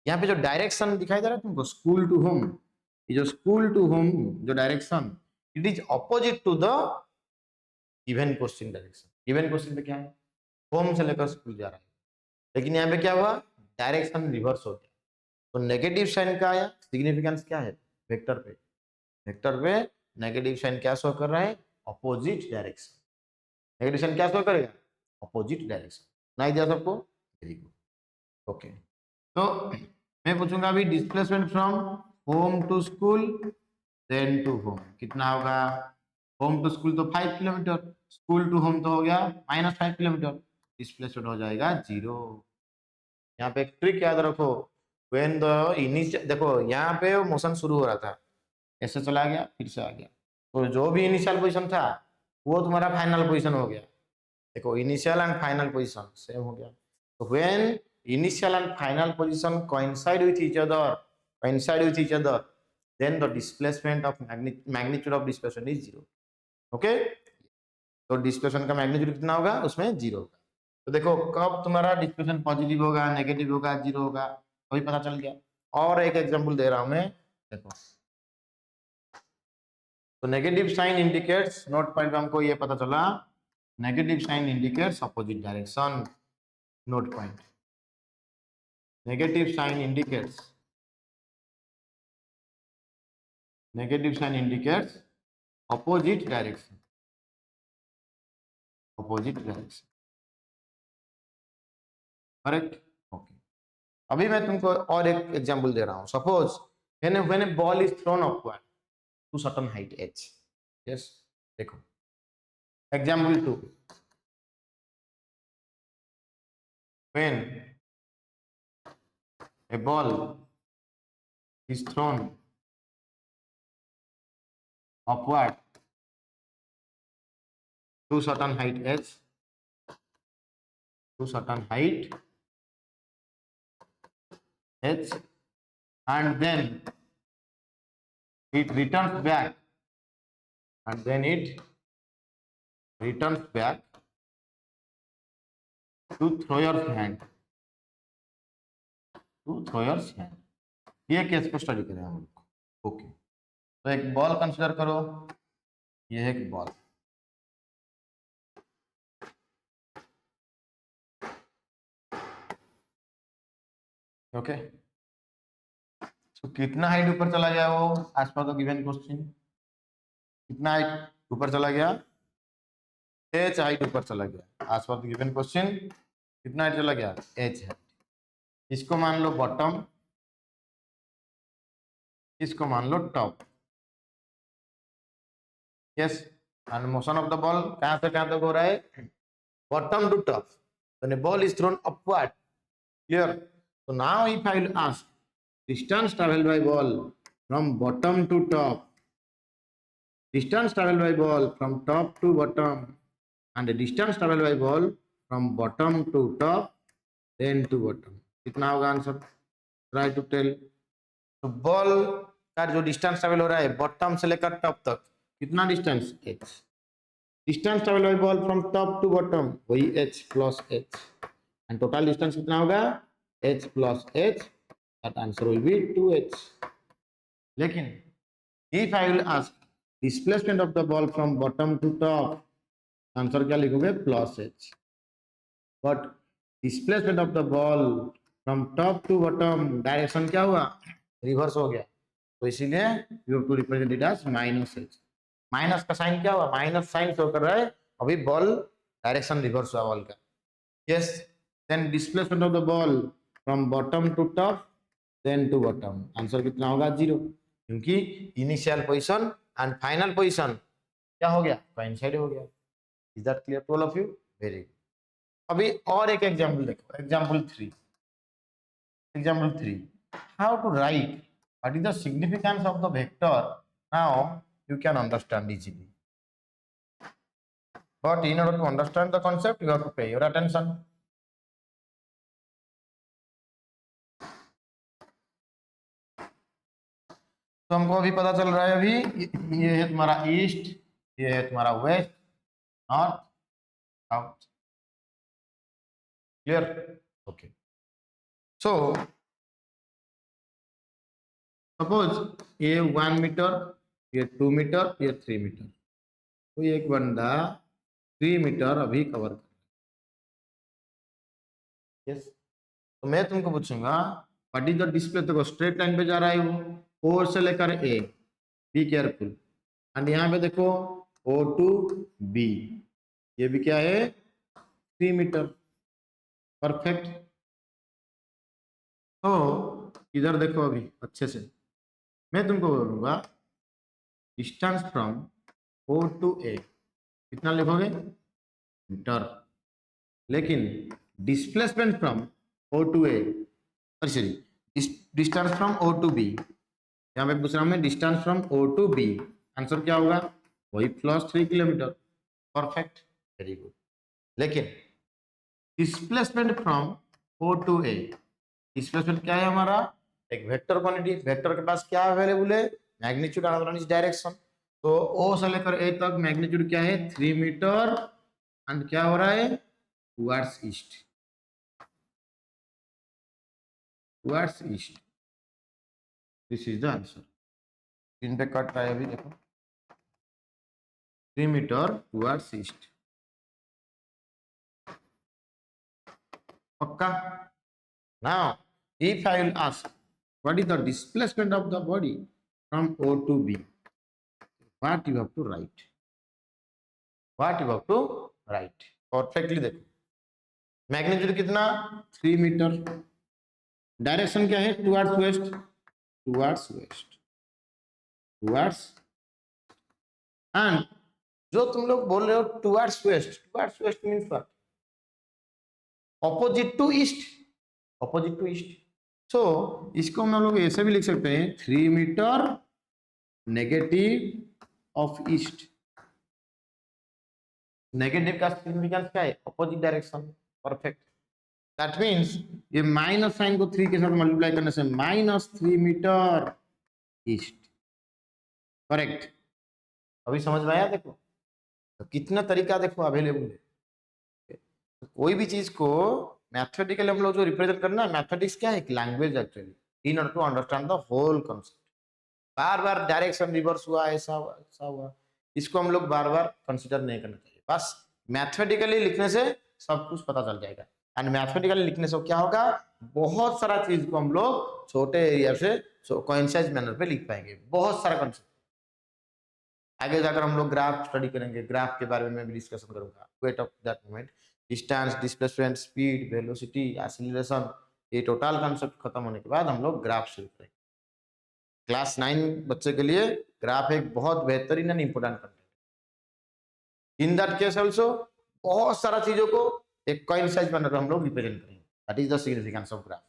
यहाँ पे जो डायरेक्शन दिखाई दे रहा है तुमको, स्कूल टू होम, ये जो स्कूल टू होम जो direction, it is opposite to the given question direction. Given question पे क्या है? होम से लेकर स्कूल जा रहा है, लेकिन यहाँ पे क्या हुआ? डायरेक्शन रिवर्स हो गया। तो नेगेटिव साइन का आया, सिग्निफिकेंस क्या है? वेक्टर पे, वेक्टर पे नेगेटिव साइन क्या शो कर रहा है? Opposite direction. नेगेटिव साइन क्या शो करेगा? Opposite direction. नहीं दिया सबको? Very good. ओके, तो मैं पूछूंगा अभी displacement from home to school then to home कितना होगा? होम टू स्कूल तो 5 किलोमीटर, स्कूल टू होम तो हो गया -5 किलोमीटर, डिस्प्लेसमेंट हो जाएगा 0। यहाँ पे एक ट्रिक याद रखो, व्हेन द इनिशियल, देखो यहाँ पे मोशन शुरू हो रहा था, ऐसे चला गया फिर से आ गया, तो जो भी इनिशियल पोजीशन था वो तुम्हारा फाइनल पोजीशन हो गया। देखो initial and final position same हो गया। तो when initial and final position coincide with each other then the displacement of magnitude of displacement is 0। Okay, तो डिस्प्लेसमेंट का मैग्नीट्यूड कितना होगा? उसमें 0 होगा। तो देखो कब तुम्हारा डिस्प्लेसमेंट पॉजिटिव होगा, नेगेटिव होगा, 0 होगा, वही पता चल गया। और एक एग्जांपल दे रहा हूं मैं, देखो तो negative sign indicates, note point में हमको ये पता चला, negative sign indicates opposite direction. Note point, negative sign indicates, negative sign indicates opposite direction, opposite direction, correct. Okay, अभी मैं तुमको और एक एग्जांपल दे रहा हूं। Suppose when a ball is thrown upward to certain height h। Yes, देखो example 2, when a ball is thrown upward to certain height h, to certain height h, and then it returns back, and then it returns back to thrower's hand, to thrower's hand। ये case को study करें हम लोग। Okay, तो एक ball consider करो, ये है एक बॉल, ओके। तो कितना हाइट ऊपर चला गया वो, as per the given question, कितना हाइट ऊपर चला गया, h हाइट ऊपर चला गया, as per the given question कितना हाइट चला गया, h हाइट। इसको मान लो बॉटम, इसको मान लो top. Yes, and motion of the ball कहां से कहां तक हो रहा है, bottom to top, when a ball is thrown upward. Clear? So now if I will ask distance traveled by ball from bottom to top, distance traveled by ball from top to bottom, and the distance traveled by ball from bottom to top, then to bottom, कितना होगा answer, try to tell. तो ball का जो distance travel हो रहा है bottom से लेकर टॉप तक, कितना distance, h। Distance travel by ball from top to bottom, वही h plus h, and total distance कितना होगा, h plus h, that answer will be 2h। लेकिन if I will ask displacement of the ball from bottom to top, answer क्या लिखोगे, plus h। But displacement of the ball from top to bottom, direction क्या हुआ, reverse हो गया, तो इसीलिए you have to represent it as minus h। Minus का sign क्या हुआ, माइनस साइन शो कर रहा है, अभी बॉल डायरेक्शन रिवर्स हुआ बॉल का। Yes, then displacement of the ball from bottom to top, then to bottom, answer कितना होगा, 0, क्योंकि initial position and final position क्या हो गया, कोइंसाइड हो गया। Is that clear to all of you? Very good. अभी और एक एग्जांपल देखो, example 3, example 3, how to write what is the significance of the vector, now you can understand easily, but in order to understand the concept you have to pay your attention। तो हमको अभी पता चल रहा है, अभी ये है तुम्हारा ईस्ट, ये है तुम्हारा west, north, south. Clear? Okay, so suppose ये 1 मीटर, ये 2 मीटर, ये 3 मीटर, तो ये एक बंदा 3 मीटर अभी कवर कर। यस, तो मैं तुमको पूछूंगा व्हाट इज द डिस्प्ले, देखो स्ट्रेट लाइन पे जा रहा है वो, ओ से लेकर ए, बी केयरफुल, एंड यहाँ पे देखो O टू B, ये भी क्या है, 3 मीटर, परफेक्ट। तो इधर देखो अभी अच्छे से, मैं तुमको बोलूंगा distance from O to A कितना लिखोगे, मीटर, लेकिन displacement from O to A, sorry, distance from O to B, यहाँ पे पूछ रहा हूं मैं distance from O to B, answer क्या होगा, वही plus 3 kilometre, perfect, very good. लेकिन displacement from O to A, displacement क्या है हमारा, एक वेक्टर क्वांटिटी, वेक्टर के पास क्या अवेलेबल है, मैग्नीट्यूड एंड इस डायरेक्शन। तो O से लेकर A तक मैग्नीट्यूड क्या है, 3 मीटर, एंड क्या हो रहा है, towards east, towards east, this is the answer. इन पे कट रहा है अभी देखो, 3 मीटर टुवर्ड्स ईस्ट। पक्का? Now, if I will ask, what is the displacement of the body from O to B? What you have to write? What you have to write? Perfectly देखो, magnitude कितना 3 metre, direction क्या है towards west, towards west, towards, and जो तुम लोग बोल रहे हो towards west means what? Opposite to east, opposite to east. So इसको हम लोग ऐसे भी लिख सकते हैं 3 metre negative of east. Negative का सिग्निफिकेंस क्या है? Opposite direction. Perfect. That means ये माइनस साइन को 3 के साथ मल्टीप्लाई करने से -3 मीटर ईस्ट। करेक्ट। अभी समझ में आया? देखो तो कितना तरीका देखो अवेलेबल है। कोई भी चीज को मैथमेटिकली हम लोग जो रिप्रेजेंट करना है, मैथमेटिक्स क्या है? एक language actually, in order to understand the whole concept. बार बार डायरेक्शन रिवर्स हुआ, ऐसा हुआ, ऐसा हुआ, इसको हम लोग बार बार कंसिडर नहीं करना चाहिए। बस मैथमेटिकली लिखने से सब कुछ पता चल जाएगा। एंड मैथमेटिकली लिखने से क्या होगा? बहुत सारा चीज को हम लोग छोटे एरिया से कोइंसाइज मैनर पे लिख पाएंगे, बहुत सारा कॉन्सेप्ट। आगे जाकर हम लोग ग्राफ स्टडी करेंगे, ग्राफ के बारे में भी डिस्कशन करूंगा। Weight of that moment, distance, displacement, speed, velocity, acceleration, ये टोटल कॉन्सेप्ट खत्म होने के बाद हम लोग ग्राफ शुरू करेंगे। क्लास 9 बच्चे के लिए ग्राफ एक बहुत बेहतरीन and important content. In that case also बहुत सारा चीजों को एक कोइंसाइज मैनर में हम लोग रिप्रेजेंट करेंगे। That is the significance of graph.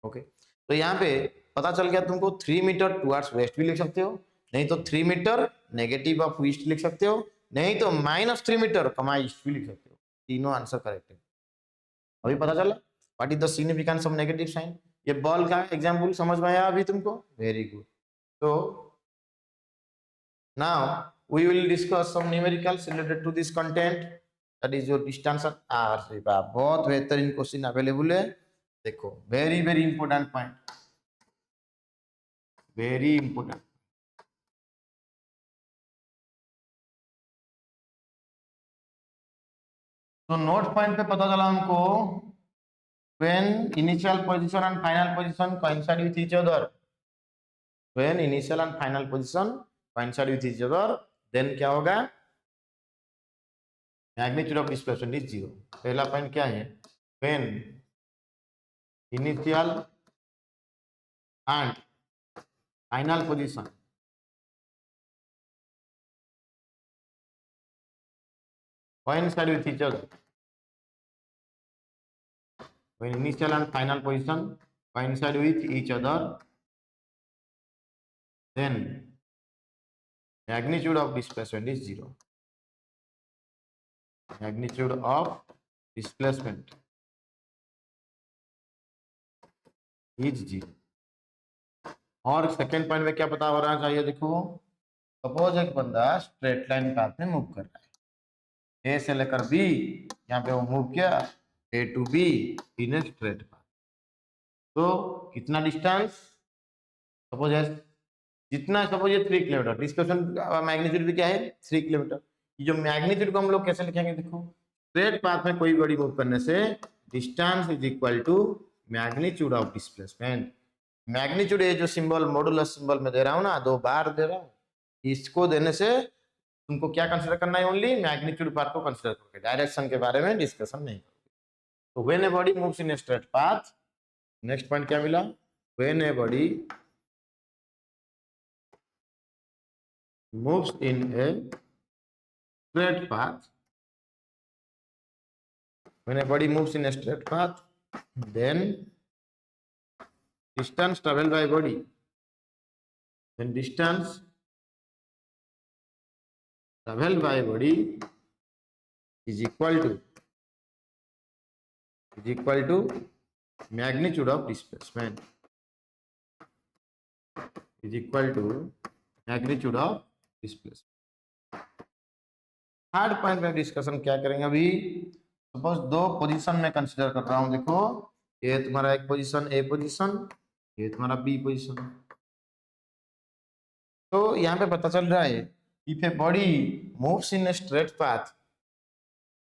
Okay, तो यहाँ पे पता चल गया तुमको 3 मीटर टुवर्ड्स वेस्ट भी लिख सकते हो, नहीं तो 3 मीटर नेगेटिव ऑफ ईस्ट लिख सकते हो, नहीं तो -3 मीटर कमा ईस्ट भी लिख सकते हो। तीनों आंसर करेक्ट है। अभी पता चला what is the significance of negative sign. ये बॉल का एग्जांपल समझ में आया अभी तुमको? Very good. तो now we will discuss some numericals related to this content, that is your distance. बहुत बेहतरीन क्वेश्चन अवेलेबल है। देखो very very important point, very important. तो नोट पॉइंट पे पता चला हमको when initial position and final position coincide with each other, when initial and final position coincide with each other, then क्या होगा? magnitude of displacement is 0। पहला point क्या है? when initial and final position coincide with each other, when initial and final position coincide with each other, then magnitude of displacement is 0। magnitude of displacement is 0। और second point में क्या पता हो रहा चाहिए? देखो सपोज एक बंदा स्ट्रेट लाइन पाथ में मूव कर रहा है, ए से लेकर बी, यहाँ पे वो मूव किया A to B in a straight path. तो कितना डिस्टेंस? सपोज जितना, सपोज ये 3 किलोमीटर, डिस्कशन मैग्नीट्यूड भी क्या है? 3 किलोमीटर। ये जो मैग्नीट्यूड को हम लोग कैसे लिखेंगे? देखो स्ट्रेट पाथ में कोई बॉडी मूव करने से distance is equal to magnitude of displacement. Magnitude ये जो सिंबल मॉडुलस सिंबल में दे रहा हूँ ना, 2 बार दे रहा हूँ, इसको देने से तुमको क्या कंसीडर करना है? ओनली मैग्नीट्यूड पार्ट को कंसीडर करोगे, डायरेक्शन के बारे में डिस्कशन नहीं करोगे। तो when a body moves in a straight path, next point क्या मिला? When a body moves in a straight path, when a body moves in a straight path, then distance traveled by body, then distance traveled by body is equal to magnitude of displacement, is equal to magnitude of displacement। Third point में discussion क्या करेंगे? अभी suppose 2 position में consider कर रहा हूं। देखो ये तुम्हारा एक पोजीशन ए पोजीशन, ये तुम्हारा बी पोजीशन। तो यहाँ पे पता चल रहा है if a body moves in a straight path,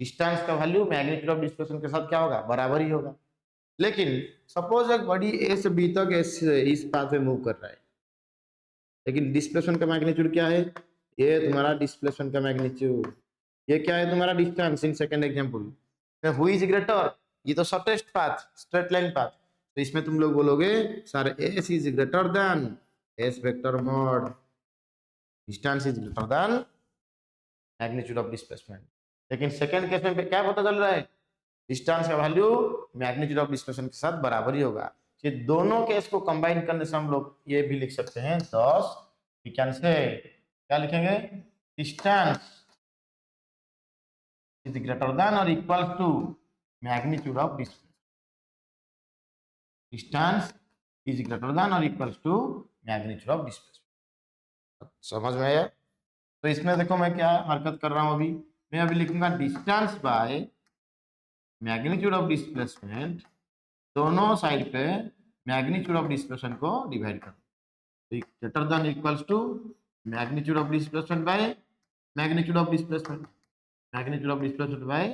distance का वैल्यू मैग्नीट्यूड ऑफ डिस्प्लेसमेंट के साथ क्या होगा, बराबर ही होगा। लेकिन सपोज एक बॉडी ए से बी तक इस पाथ में मूव कर रहा है, लेकिन डिस्प्लेसमेंट का मैग्नीट्यूड क्या है, ये तुम्हारा डिस्प्लेसमेंट का मैग्नीट्यूड, ये क्या है तुम्हारा distance in second example. Who is greater, ये तो shortest path, straight line path, तो इसमें तुम लोग बोलोगे sir S is greater then S vector mod distance is greater then magnitude of displacement. लेकिन सेकंड केस में क्या पता चल रहा है, डिस्टेंस का वैल्यू मैग्नीट्यूड ऑफ डिस्प्लेसमेंट के साथ बराबर ही होगा। ये दोनों केस को कंबाइन करने से हम लोग ये भी लिख सकते हैं, thus we can say, क्या लिखेंगे, डिस्टेंस इज ग्रेटर देन और equal to magnitude of displacement, distance is greater than और equal to magnitude of displacement. समझ में आया? तो इसमें देखो मैं क्या हरकत कर रहा हूं, अभी मैं अभी लिखूंगा distance by magnitude of displacement, दोनों साइड पे मैग्नीट्यूड ऑफ डिस्प्लेसमेंट को डिवाइड कर, greater than equals to magnitude of displacement by magnitude of displacement, magnitude of displacement by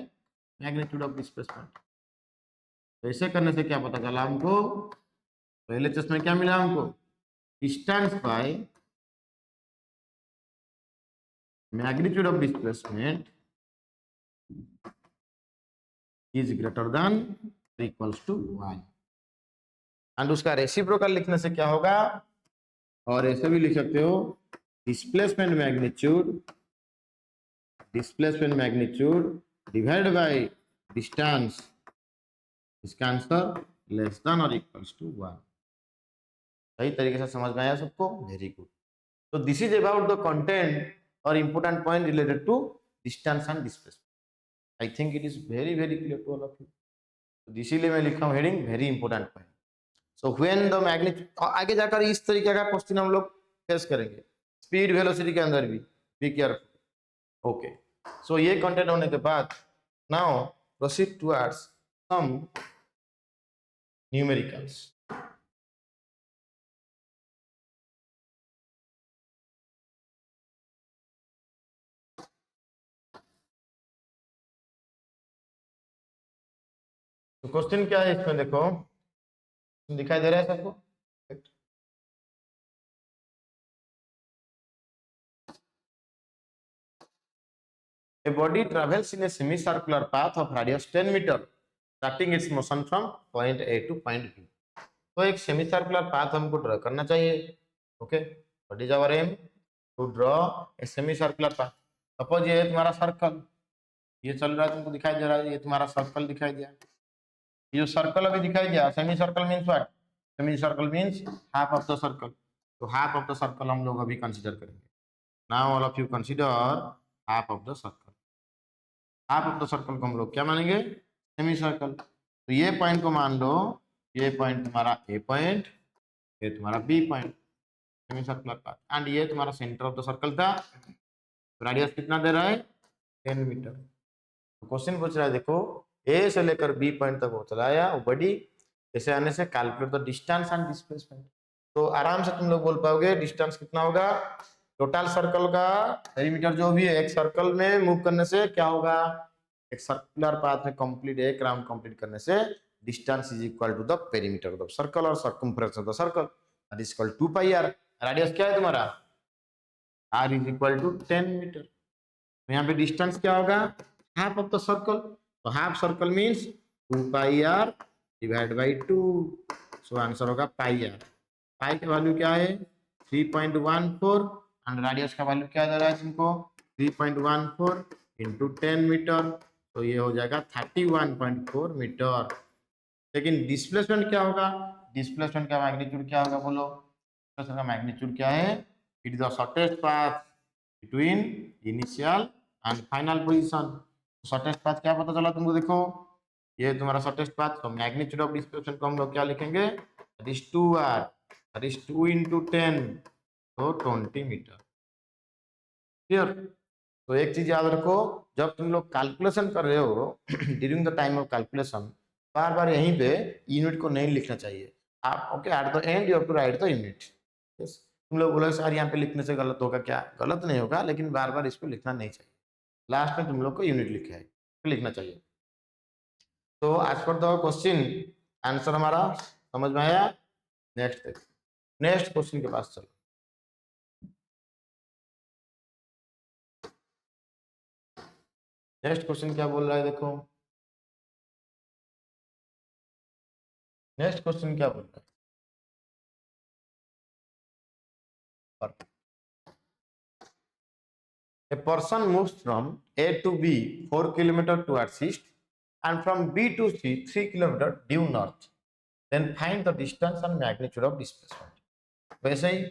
magnitude of displacement. तो ऐसे करने से क्या पता चला हमको, पहले केस में क्या मिला हमको, distance by magnitude of displacement is greater than equals to 1, and उसका रेसिप्रोकल लिखने से क्या होगा, और ऐसे भी लिख सकते हो displacement magnitude divide by distance, इसका आंसर लेस देन और इक्वल्स टू 1। सही तरीके से समझ में आया सबको, वेरी गुड। तो this is about the content और important point related to distance and displacement. I think it is very very clear to all of you. तो इसीलिए मैं लिखा हूँ heading very important point. So when the magnitude, आगे जाकर इस तरीके का क्वेश्चन हम लोग फेस करेंगे स्पीड वेलोसिटी के अंदर भी, बी केयरफुल। ओके, सो ये कंटेंट होने के बाद now proceed towards some numericals. तो क्वेश्चन क्या है इसमें, देखो दिखाई दे रहा है सबको, A body travels in a semicircular path of radius 10 meter, starting its motion from point A to point B. तो एक सेमीसर्कुलर पाथ हमको ड्रॉ करना चाहिए। Okay, what is our aim, to draw a semicircular path. Suppose ये है तुम्हारा circle, ये चल रहा है, तुमको दिखाई दे रहा है, ये तुम्हारा सर्कल दिखाई दिया, ये जो सर्कल अभी दिखाई दिया, semi circle means what, semi circle means half of the circle. तो हाफ ऑफ द सर्कल हम लोग अभी कंसीडर करेंगे। Now all of you consider half of the circle. Half of the circle को हम लोग क्या मानेंगे, सेमी सर्कल। तो ये पॉइंट को मान लो, ये पॉइंट तुम्हारा ए पॉइंट, ये तुम्हारा B point, semi circular path, and ये तुम्हारा सेंटर ऑफ द सर्कल था। रेडियस कितना दे रहा है, 10 मीटर। तो क्वेश्चन पूछ रहा है, देखो ए से लेकर बी पॉइंट तक वो चलाया वो बड़ी, ऐसे आने से calculate the distance and displacement. तो आराम से तुम लोग बोल पाओगे डिस्टेंस कितना होगा, टोटल सर्कल का पेरीमीटर जो भी है, एक सर्कल में मूव करने से क्या होगा, एक सर्कुलर पाथ में कंप्लीट एक राउंड कंप्लीट करने से distance is equal to the perimeter of the circle और circumference of the circle that is equal to pi r. Radius क्या है तुम्हारा, r is equal to 10 metre. तो यहाँ पे डिस्टेंस क्या होगा, हाफ ऑफ द सर्कल। तो half circle means 2 pi r divide by 2, so answer होगा पाई आर। पाई का वैल्यू क्या है 3.14 एंड रेडियस का वैल्यू क्या दे रहा है तुमको 3.14 इंटू 10 मीटर, तो ये हो जाएगा 31.4 मीटर। लेकिन डिस्प्लेसमेंट क्या होगा, डिस्प्लेसमेंट का मैग्नीट्यूड क्या होगा बोलो, डिस्प्लेसमेंट का मैग्नीट्यूड क्या है, it is the shortest path between initial and final position. Shortest path क्या पता चला तुमको, देखो ये तुम्हारा शॉर्टेस्ट पाथ, तो मैग्नीट्यूड ऑफ डिस्प्लेसमेंट को हम लोग क्या लिखेंगे, that is 2r, that is 2 into 10, तो 20 मीटर। क्लियर। तो एक चीज याद रखो, जब तुम लोग कैलकुलेशन कर रहे हो during the time of calculation, बार बार यहीं पे यूनिट को नहीं लिखना चाहिए आप। Okay, at the end you have to write the unit. Yes, तुम लोग बोलो सर यहाँ पे लिखने से गलत होगा क्या? गलत नहीं होगा, लेकिन बार बार इसको लिखना नहीं चाहिए। लास्ट में तुम लोग को यूनिट लिखे है लिखना चाहिए। तो आज पर द क्वेश्चन आंसर हमारा समझ में आया। नेक्स्ट नेक्स्ट क्वेश्चन के पास चलो। नेक्स्ट क्वेश्चन क्या बोल रहा है देखो। नेक्स्ट क्वेश्चन क्या बोल रहा है? A person moves from A to B 4 km towards east and from B to C 3 km due north. Then find the distance and magnitude of displacement. वैसे ही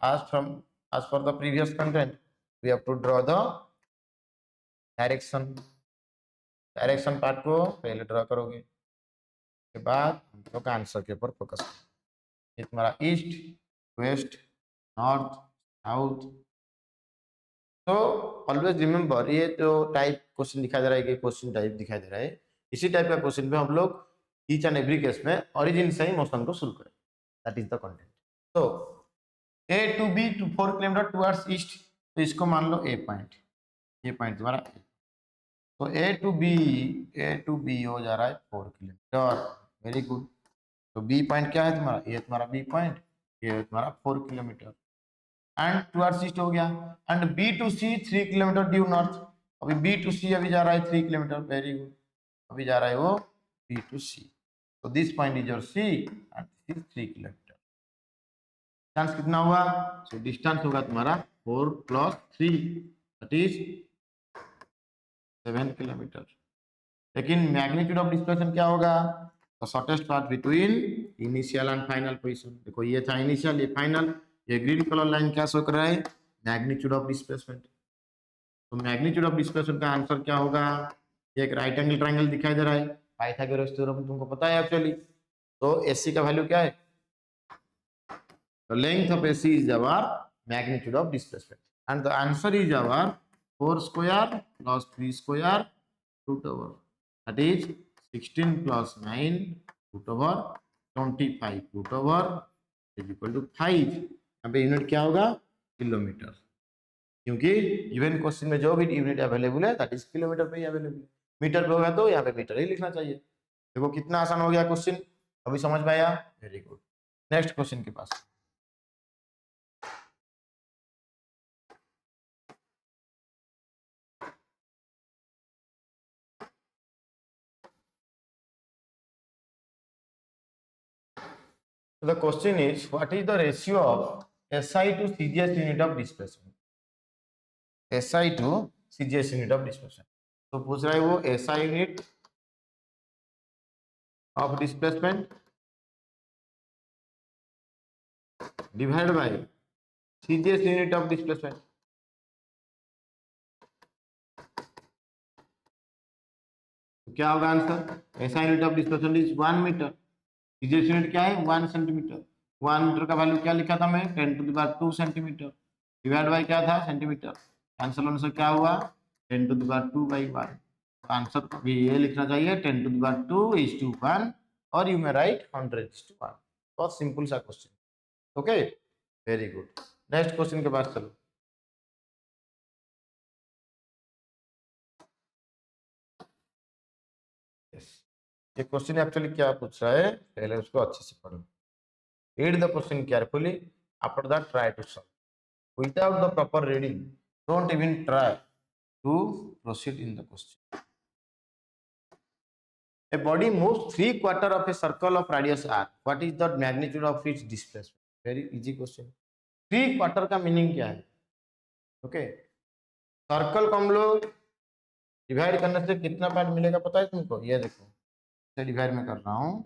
as per the previous content, we have to draw the direction part को पहले draw करोगे, के बाद हम लोग answer के ऊपर फोकस करेंगे। तुम्हारा ईस्ट वेस्ट नॉर्थ साउथ। तो ऑलवेज रिमेंबर ये जो टाइप क्वेश्चन दिखाई दे रहा है कि क्वेश्चन टाइप दिखाई दे रहा है, इसी टाइप का क्वेश्चन पे हम लोग ईच एंड एवरी केस में ओरिजिन से ही मोशन को शुरू करें। That is the content. तो A to B to 4 kilometre towards east, तो इसको मान लो ए पॉइंट, ये पॉइंट तुम्हारा। तो ए टू बी हो जा रहा है 4 किलोमीटर। Very good. तो बी पॉइंट क्या है तुम्हारा? ये तुम्हारा बी पॉइंट, ये तुम्हारा 4 किलोमीटर एंड टुवर्ड्स ईस्ट हो गया। And B to C 3 kilometre due north. अभी बी टू सी अभी जा रहा है 3 किलोमीटर। वेरी गुड, अभी जा रहा है वो बी टू सी। तो this point is your C and this is 3 kilometre. Distance कितना हुआ? सो डिस्टेंस होगा तुम्हारा 4 + 3 दैट इज 7 किलोमीटर। लेकिन मैग्नीट्यूड ऑफ डिस्प्लेसमेंट क्या होगा? The shortest path between initial and final position. देखो ये था इनिशियल, ये फाइनल। ये ग्रीन कलर लाइन क्या शो कर रहा है? Magnitude of displacement. तो मैग्नीट्यूड ऑफ डिस्प्लेसमेंट का आंसर क्या होगा? ये एक राइट एंगल ट्रायंगल दिखाई दे रहा है, पाइथागोरस थ्योरम तुमको पता है एक्चुअली। तो एसी का वैल्यू क्या है? The length of AC is our magnitude of displacement, and the answer is our 4 square plus 3 square root over, that is 16 plus 9 root over 25 root over is equal to 5। यहाँ पे unit क्या होगा? Kilometre, क्योंकि even question में जो भी unit available है that is kilometre पे ही अवेलेबल। मीटर पे होगा तो यहाँ पे मीटर ही लिखना चाहिए। देखो कितना आसान हो गया क्वेश्चन, अभी समझ में आया? Very good. नेक्स्ट क्वेश्चन के पास। So the question is, what is the ratio of SI to CGS unit of displacement? SI to CGS unit of displacement. तो पूछ रहा है वो SI unit of displacement divided by CGS unit of displacement. तो क्या होगा answer? SI unit of displacement is 1 metre. CGS unit क्या है? 1 सेंटीमीटर। 1 मीटर का वैल्यू क्या लिखा था मैं? 10⁻² सेंटीमीटर। डिवाइड बाय क्या था? सेंटीमीटर। आंसर आंसर क्या हुआ? 10⁻²/1। आंसर भी ये लिखना चाहिए 10⁻²/1 और यू में राइट 100:1। बहुत सिंपल सा question. Okay, very good. Next question के पास चलो। ये क्वेश्चन एक्चुअली क्या पूछ रहा है, पहले उसको अच्छे से पढ़ो। Read the question carefully. After that, try to solve. Without the proper reading, don't even try to proceed in the question. A body moves 3/4 of a circle of radius r. What is the magnitude of its displacement? Very easy question. 3/4 का meaning क्या है? Okay, circle को हम लोग divide करने से कितना part मिलेगा पता है तुमको? ये देखो, इसे डिवाइड में कर रहा हूँ।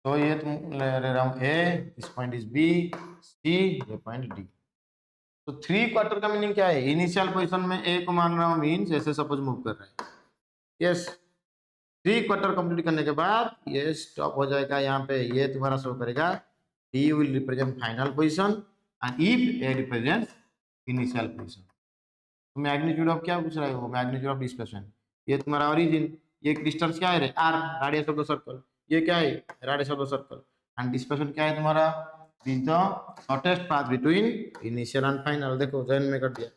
तो ये तुम ले रहा हूँ ए, दिस पॉइंट इज बी, सी, ये पॉइंट डी। तो 3/4 का मीनिंग क्या है? इनिशियल पोजीशन में ए को मान रहा हूँ, मीन्स ऐसे सपोज मूव कर रहे हैं। यस, 3/4 कंप्लीट करने के बाद ये स्टॉप हो जाएगा यहाँ पे। ये तुम्हारा शो करेगा D will represent final position and if A represents initial position. तो मैग्नीट्यूड ऑफ क्या पूछ रहे हो, मैग्नीट्यूड ऑफ डिस्प्लेसमेंट। ये तुम्हारा ओरिजिन, ये डिस्टेंस क्या है रे, R, radius of the circle. ये क्या है, radius of the circle. And displacement क्या है तुम्हारा, is the shortest path between initial and final. देखो जैन में कर दिया,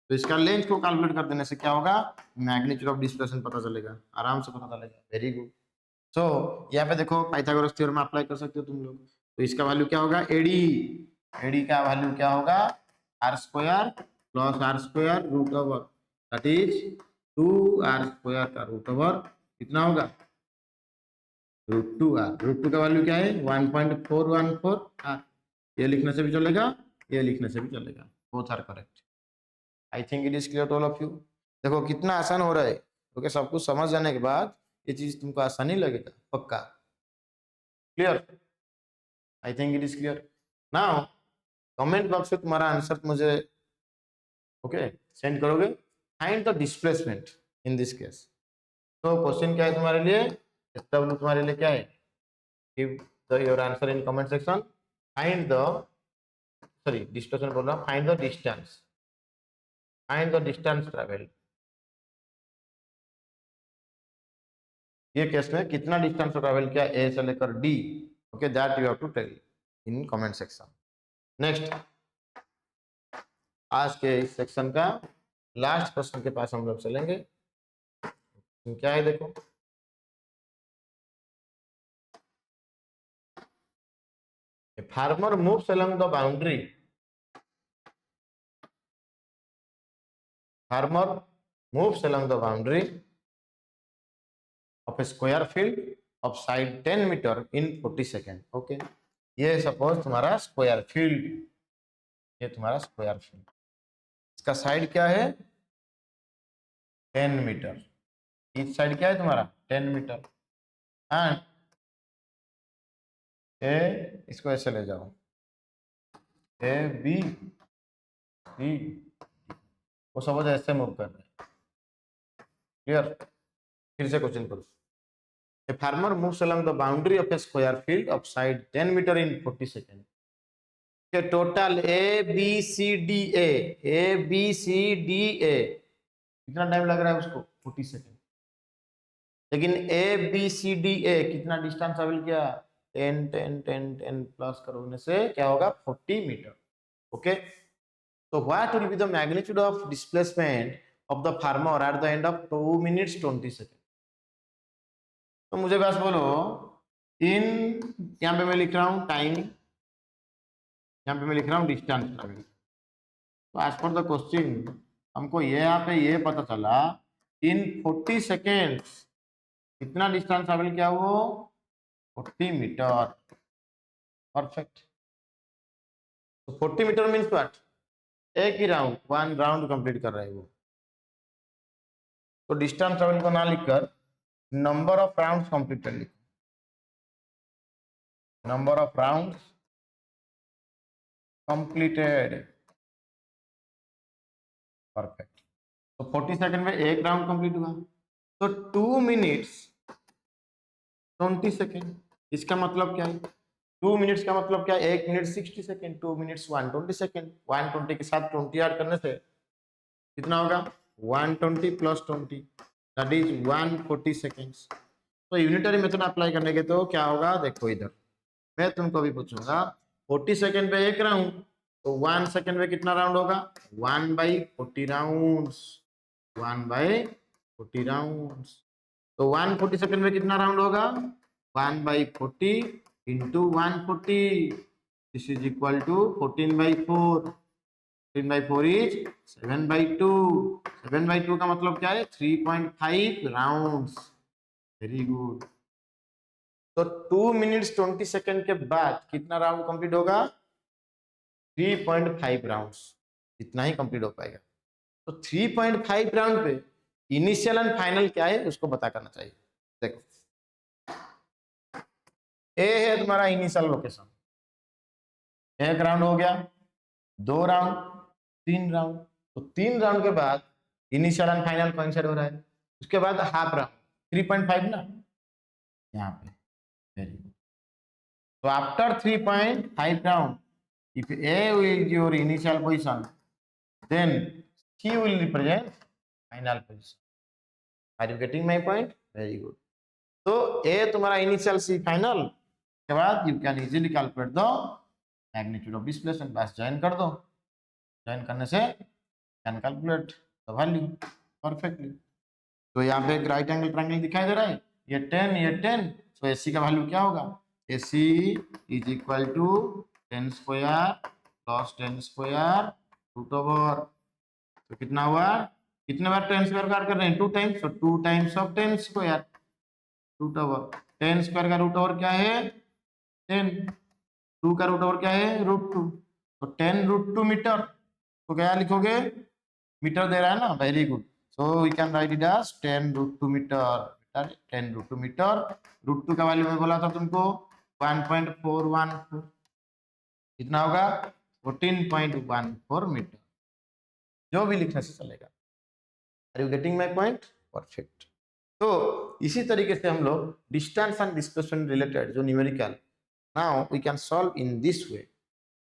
तो इसका लेंथ को कैलकुलेट कर देने से क्या होगा, मैग्नीट्यूड ऑफ डिस्प्लेसमेंट पता चलेगा, आराम से पता चलेगा। Very good. सो यहाँ पे देखो पाइथागोरस थ्योरम अप्लाई कर सकते हो तुम लोग। तो इसका वैल्यू क्या होगा, एडी, एडी का वैल्यू क्या होगा, R square plus R square root over, that is 2r square का रूट ओवर कितना होगा, √2r। √2 का वैल्यू क्या है, 1.414 r। ये लिखने से भी चलेगा, ये लिखने से भी चलेगा, both are correct. I think it is clear to all of you. देखो कितना आसान हो रहा है, क्योंकि सब कुछ समझ जाने के बाद ये चीज तुमको आसान ही लगेगा पक्का। Clear, I think it is clear. Now comment box में तुम्हारा आंसर मुझे ओके सेंड करोगे। Find the displacement in this case. तो क्वेश्चन क्या है तुम्हारे लिए, SW तुम्हारे लिए क्या है, give the your answer in comment section. Find the, sorry displacement बोल रहा हूं, find the distance, find the distance travelled. ये केस में कितना डिस्टेंस ट्रैवल किया ए से लेकर D, okay that you have to tell in comment section. Next, आज के इस सेक्शन का लास्ट प्रश्न के पास हम लोग चलेंगे। क्या है देखो, a farmer moves along the boundary, farmer moves along the boundary of a square field of side 10 meter in 40 second. Okay, ये सपोज तुम्हारा स्क्वायर फील्ड, ये तुम्हारा स्क्वायर फील्ड, इसका साइड क्या है 10 मीटर, इस साइड क्या है तुम्हारा 10 मीटर। एंड ए, इसको ऐसे ले जाओ, ए बी सी, वो सपोज ऐसे मूव कर रहे हैं। क्लियर, फिर से क्वेश्चन करो। A farmer moves along the boundary of a square field of side 10 meter in 40 seconds. के total A B C D A कितना टाइम लग रहा है उसको 40 सेकेंड। लेकिन ए बी सी डी ए कितना डिस्टेंस ट्रेवल किया 10 10 10 10 प्लस करने से क्या होगा 40 मीटर। ओके, तो what will be the magnitude of displacement of the farmer eight the end of 2 minutes 20 second. तो मुझे बस बोलो इन, यहाँ पे मैं लिख रहा हूँ टाइम, यहाँ पे मैं लिख रहा हूँ डिस्टेंस ट्रैवल। तो एज पर द क्वेश्चन हमको ये यहाँ पे ये पता चला इन 40 सेकेंड्स कितना डिस्टेंस ट्रैवल किया वो 40 मीटर। परफेक्ट। तो 40 मीटर मीन्स व्हाट, एक ही राउंड, वन राउंड कंप्लीट कर रहे हैं वो। तो डिस्टेंस ट्रैवल को ना लिखकर नंबर ऑफ राउंड्स कंप्लीट कर लिखो, number of rounds completed. Perfect. तो 40 सेकंड में एक राउंड कंप्लीट हुआ, तो 2 मिनट्स 20 सेकंड। इसका मतलब क्या है, 2 मिनट्स का मतलब क्या है, 1 मिनट 60 सेकंड, 2 मिनट्स 120 सेकंड। 120 के साथ 20 ऐड करने से कितना होगा 120 प्लस 20 दैट इज 140 सेकंड्स। तो यूनिटरी मेथड अप्लाई करने के तो क्या होगा, देखो इधर मैं तुमको भी पूछूंगा 40 सेकंड पे एक राउंड, तो 1 सेकंड में कितना राउंड होगा 1/40 राउंड्स, 1/40 राउंड्स। तो 140 सेकंड में कितना राउंड होगा 1/40 into 140, this is equal to 14/4। 14/4 is 7/2। 7/2 का मतलब क्या है 3.5 राउंड्स। Very good. तो 2 मिनट्स 20 सेकंड के बाद कितना राउंड कंप्लीट होगा 3.5 राउंड्स, इतना ही कंप्लीट हो पाएगा। तो 3.5 राउंड पे इनिशियल एंड फाइनल क्या है उसको पता करना चाहिए। देखो ए है तुम्हारा इनिशियल लोकेशन, एक राउंड हो गया, 2 राउंड, 3 राउंड। तो 3 राउंड के बाद इनिशियल एंड फाइनल कोइंसाइड हो रहा है, उसके बाद हाफ राउंड 3.5 ना यहाँ पे। Very good. So after 3.5 round, if A is your initial position, then C will represent final position. Are you getting my point? Very good. तो A तुम्हारा इनिशियल, C फाइनल, के बाद you can easily calculate the magnitude of displacement. बस join कर दो. Join करने से can calculate the value perfectly. तो यहाँ पे एक राइट एंगल ट्रायंगल दिखाई दे रहा है, ये 10 ये 10. तो AC का वैल्यू क्या होगा? AC is equal to 10 square plus 10 square root over. तो कितना हुआ? कितने बार 10 स्क्वायर का कर रहे हैं? 2 टाइम्स. तो 2 times of 10 square root over. 10 square का रूट ओवर क्या है? 10. 2 का रूट ओवर क्या है? √2. तो 10 √2 मीटर. तो क्या लिखोगे? मीटर दे रहा है ना. Very good. So we can write it as 10 √2 metre. 10 √2 metre. √2 का वैल्यू मैं बोला था तुमको 1.414. कितना होगा? 14.14 मीटर. जो भी लिखने से चलेगा. Are you getting my point? Perfect. तो इसी तरीके से हम लोग डिस्टेंस एंड डिस्प्लेसमेंट रिलेटेड जो numerical, now we can solve in this way.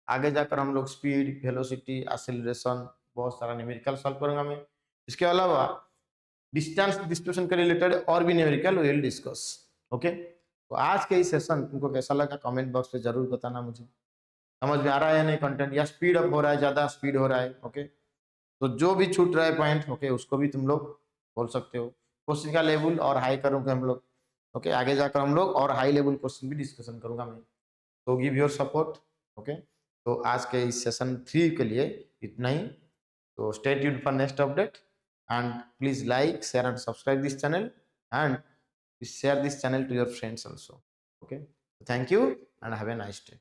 आगे जाकर हम लोग स्पीड, वेलोसिटी, एक्सेलरेशन, बहुत सारा न्यूमेरिकल सॉल्व करूंगा मैं. इसके अलावा डिस्टेंस डिस्प्लेसमेंट के रिलेटेड और भी numerical we will discuss. Okay. तो आज के इस सेशन तुमको कैसा लगा कमेंट बॉक्स में जरूर बताना. मुझे समझ में आ रहा है या नहीं कंटेंट, या स्पीड अप हो रहा है, ज्यादा स्पीड हो रहा है. ओके. तो जो भी छूट रहा है पॉइंट, ओके, उसको भी तुम लोग बोल सकते हो. क्वेश्चन का लेवल और हाई करोगे हम लोग. ओके. आगे जाकर हम लोग और हाई लेवल क्वेश्चन भी डिस्कशन करूंगा मैं. तो गिव योर सपोर्ट. ओके. तो आज के इस सेशन 3 के लिए इतना ही. तो stay tuned for next update and please like, share and subscribe this channel and share this channel to your friends also. Okay. Thank you and have a nice day.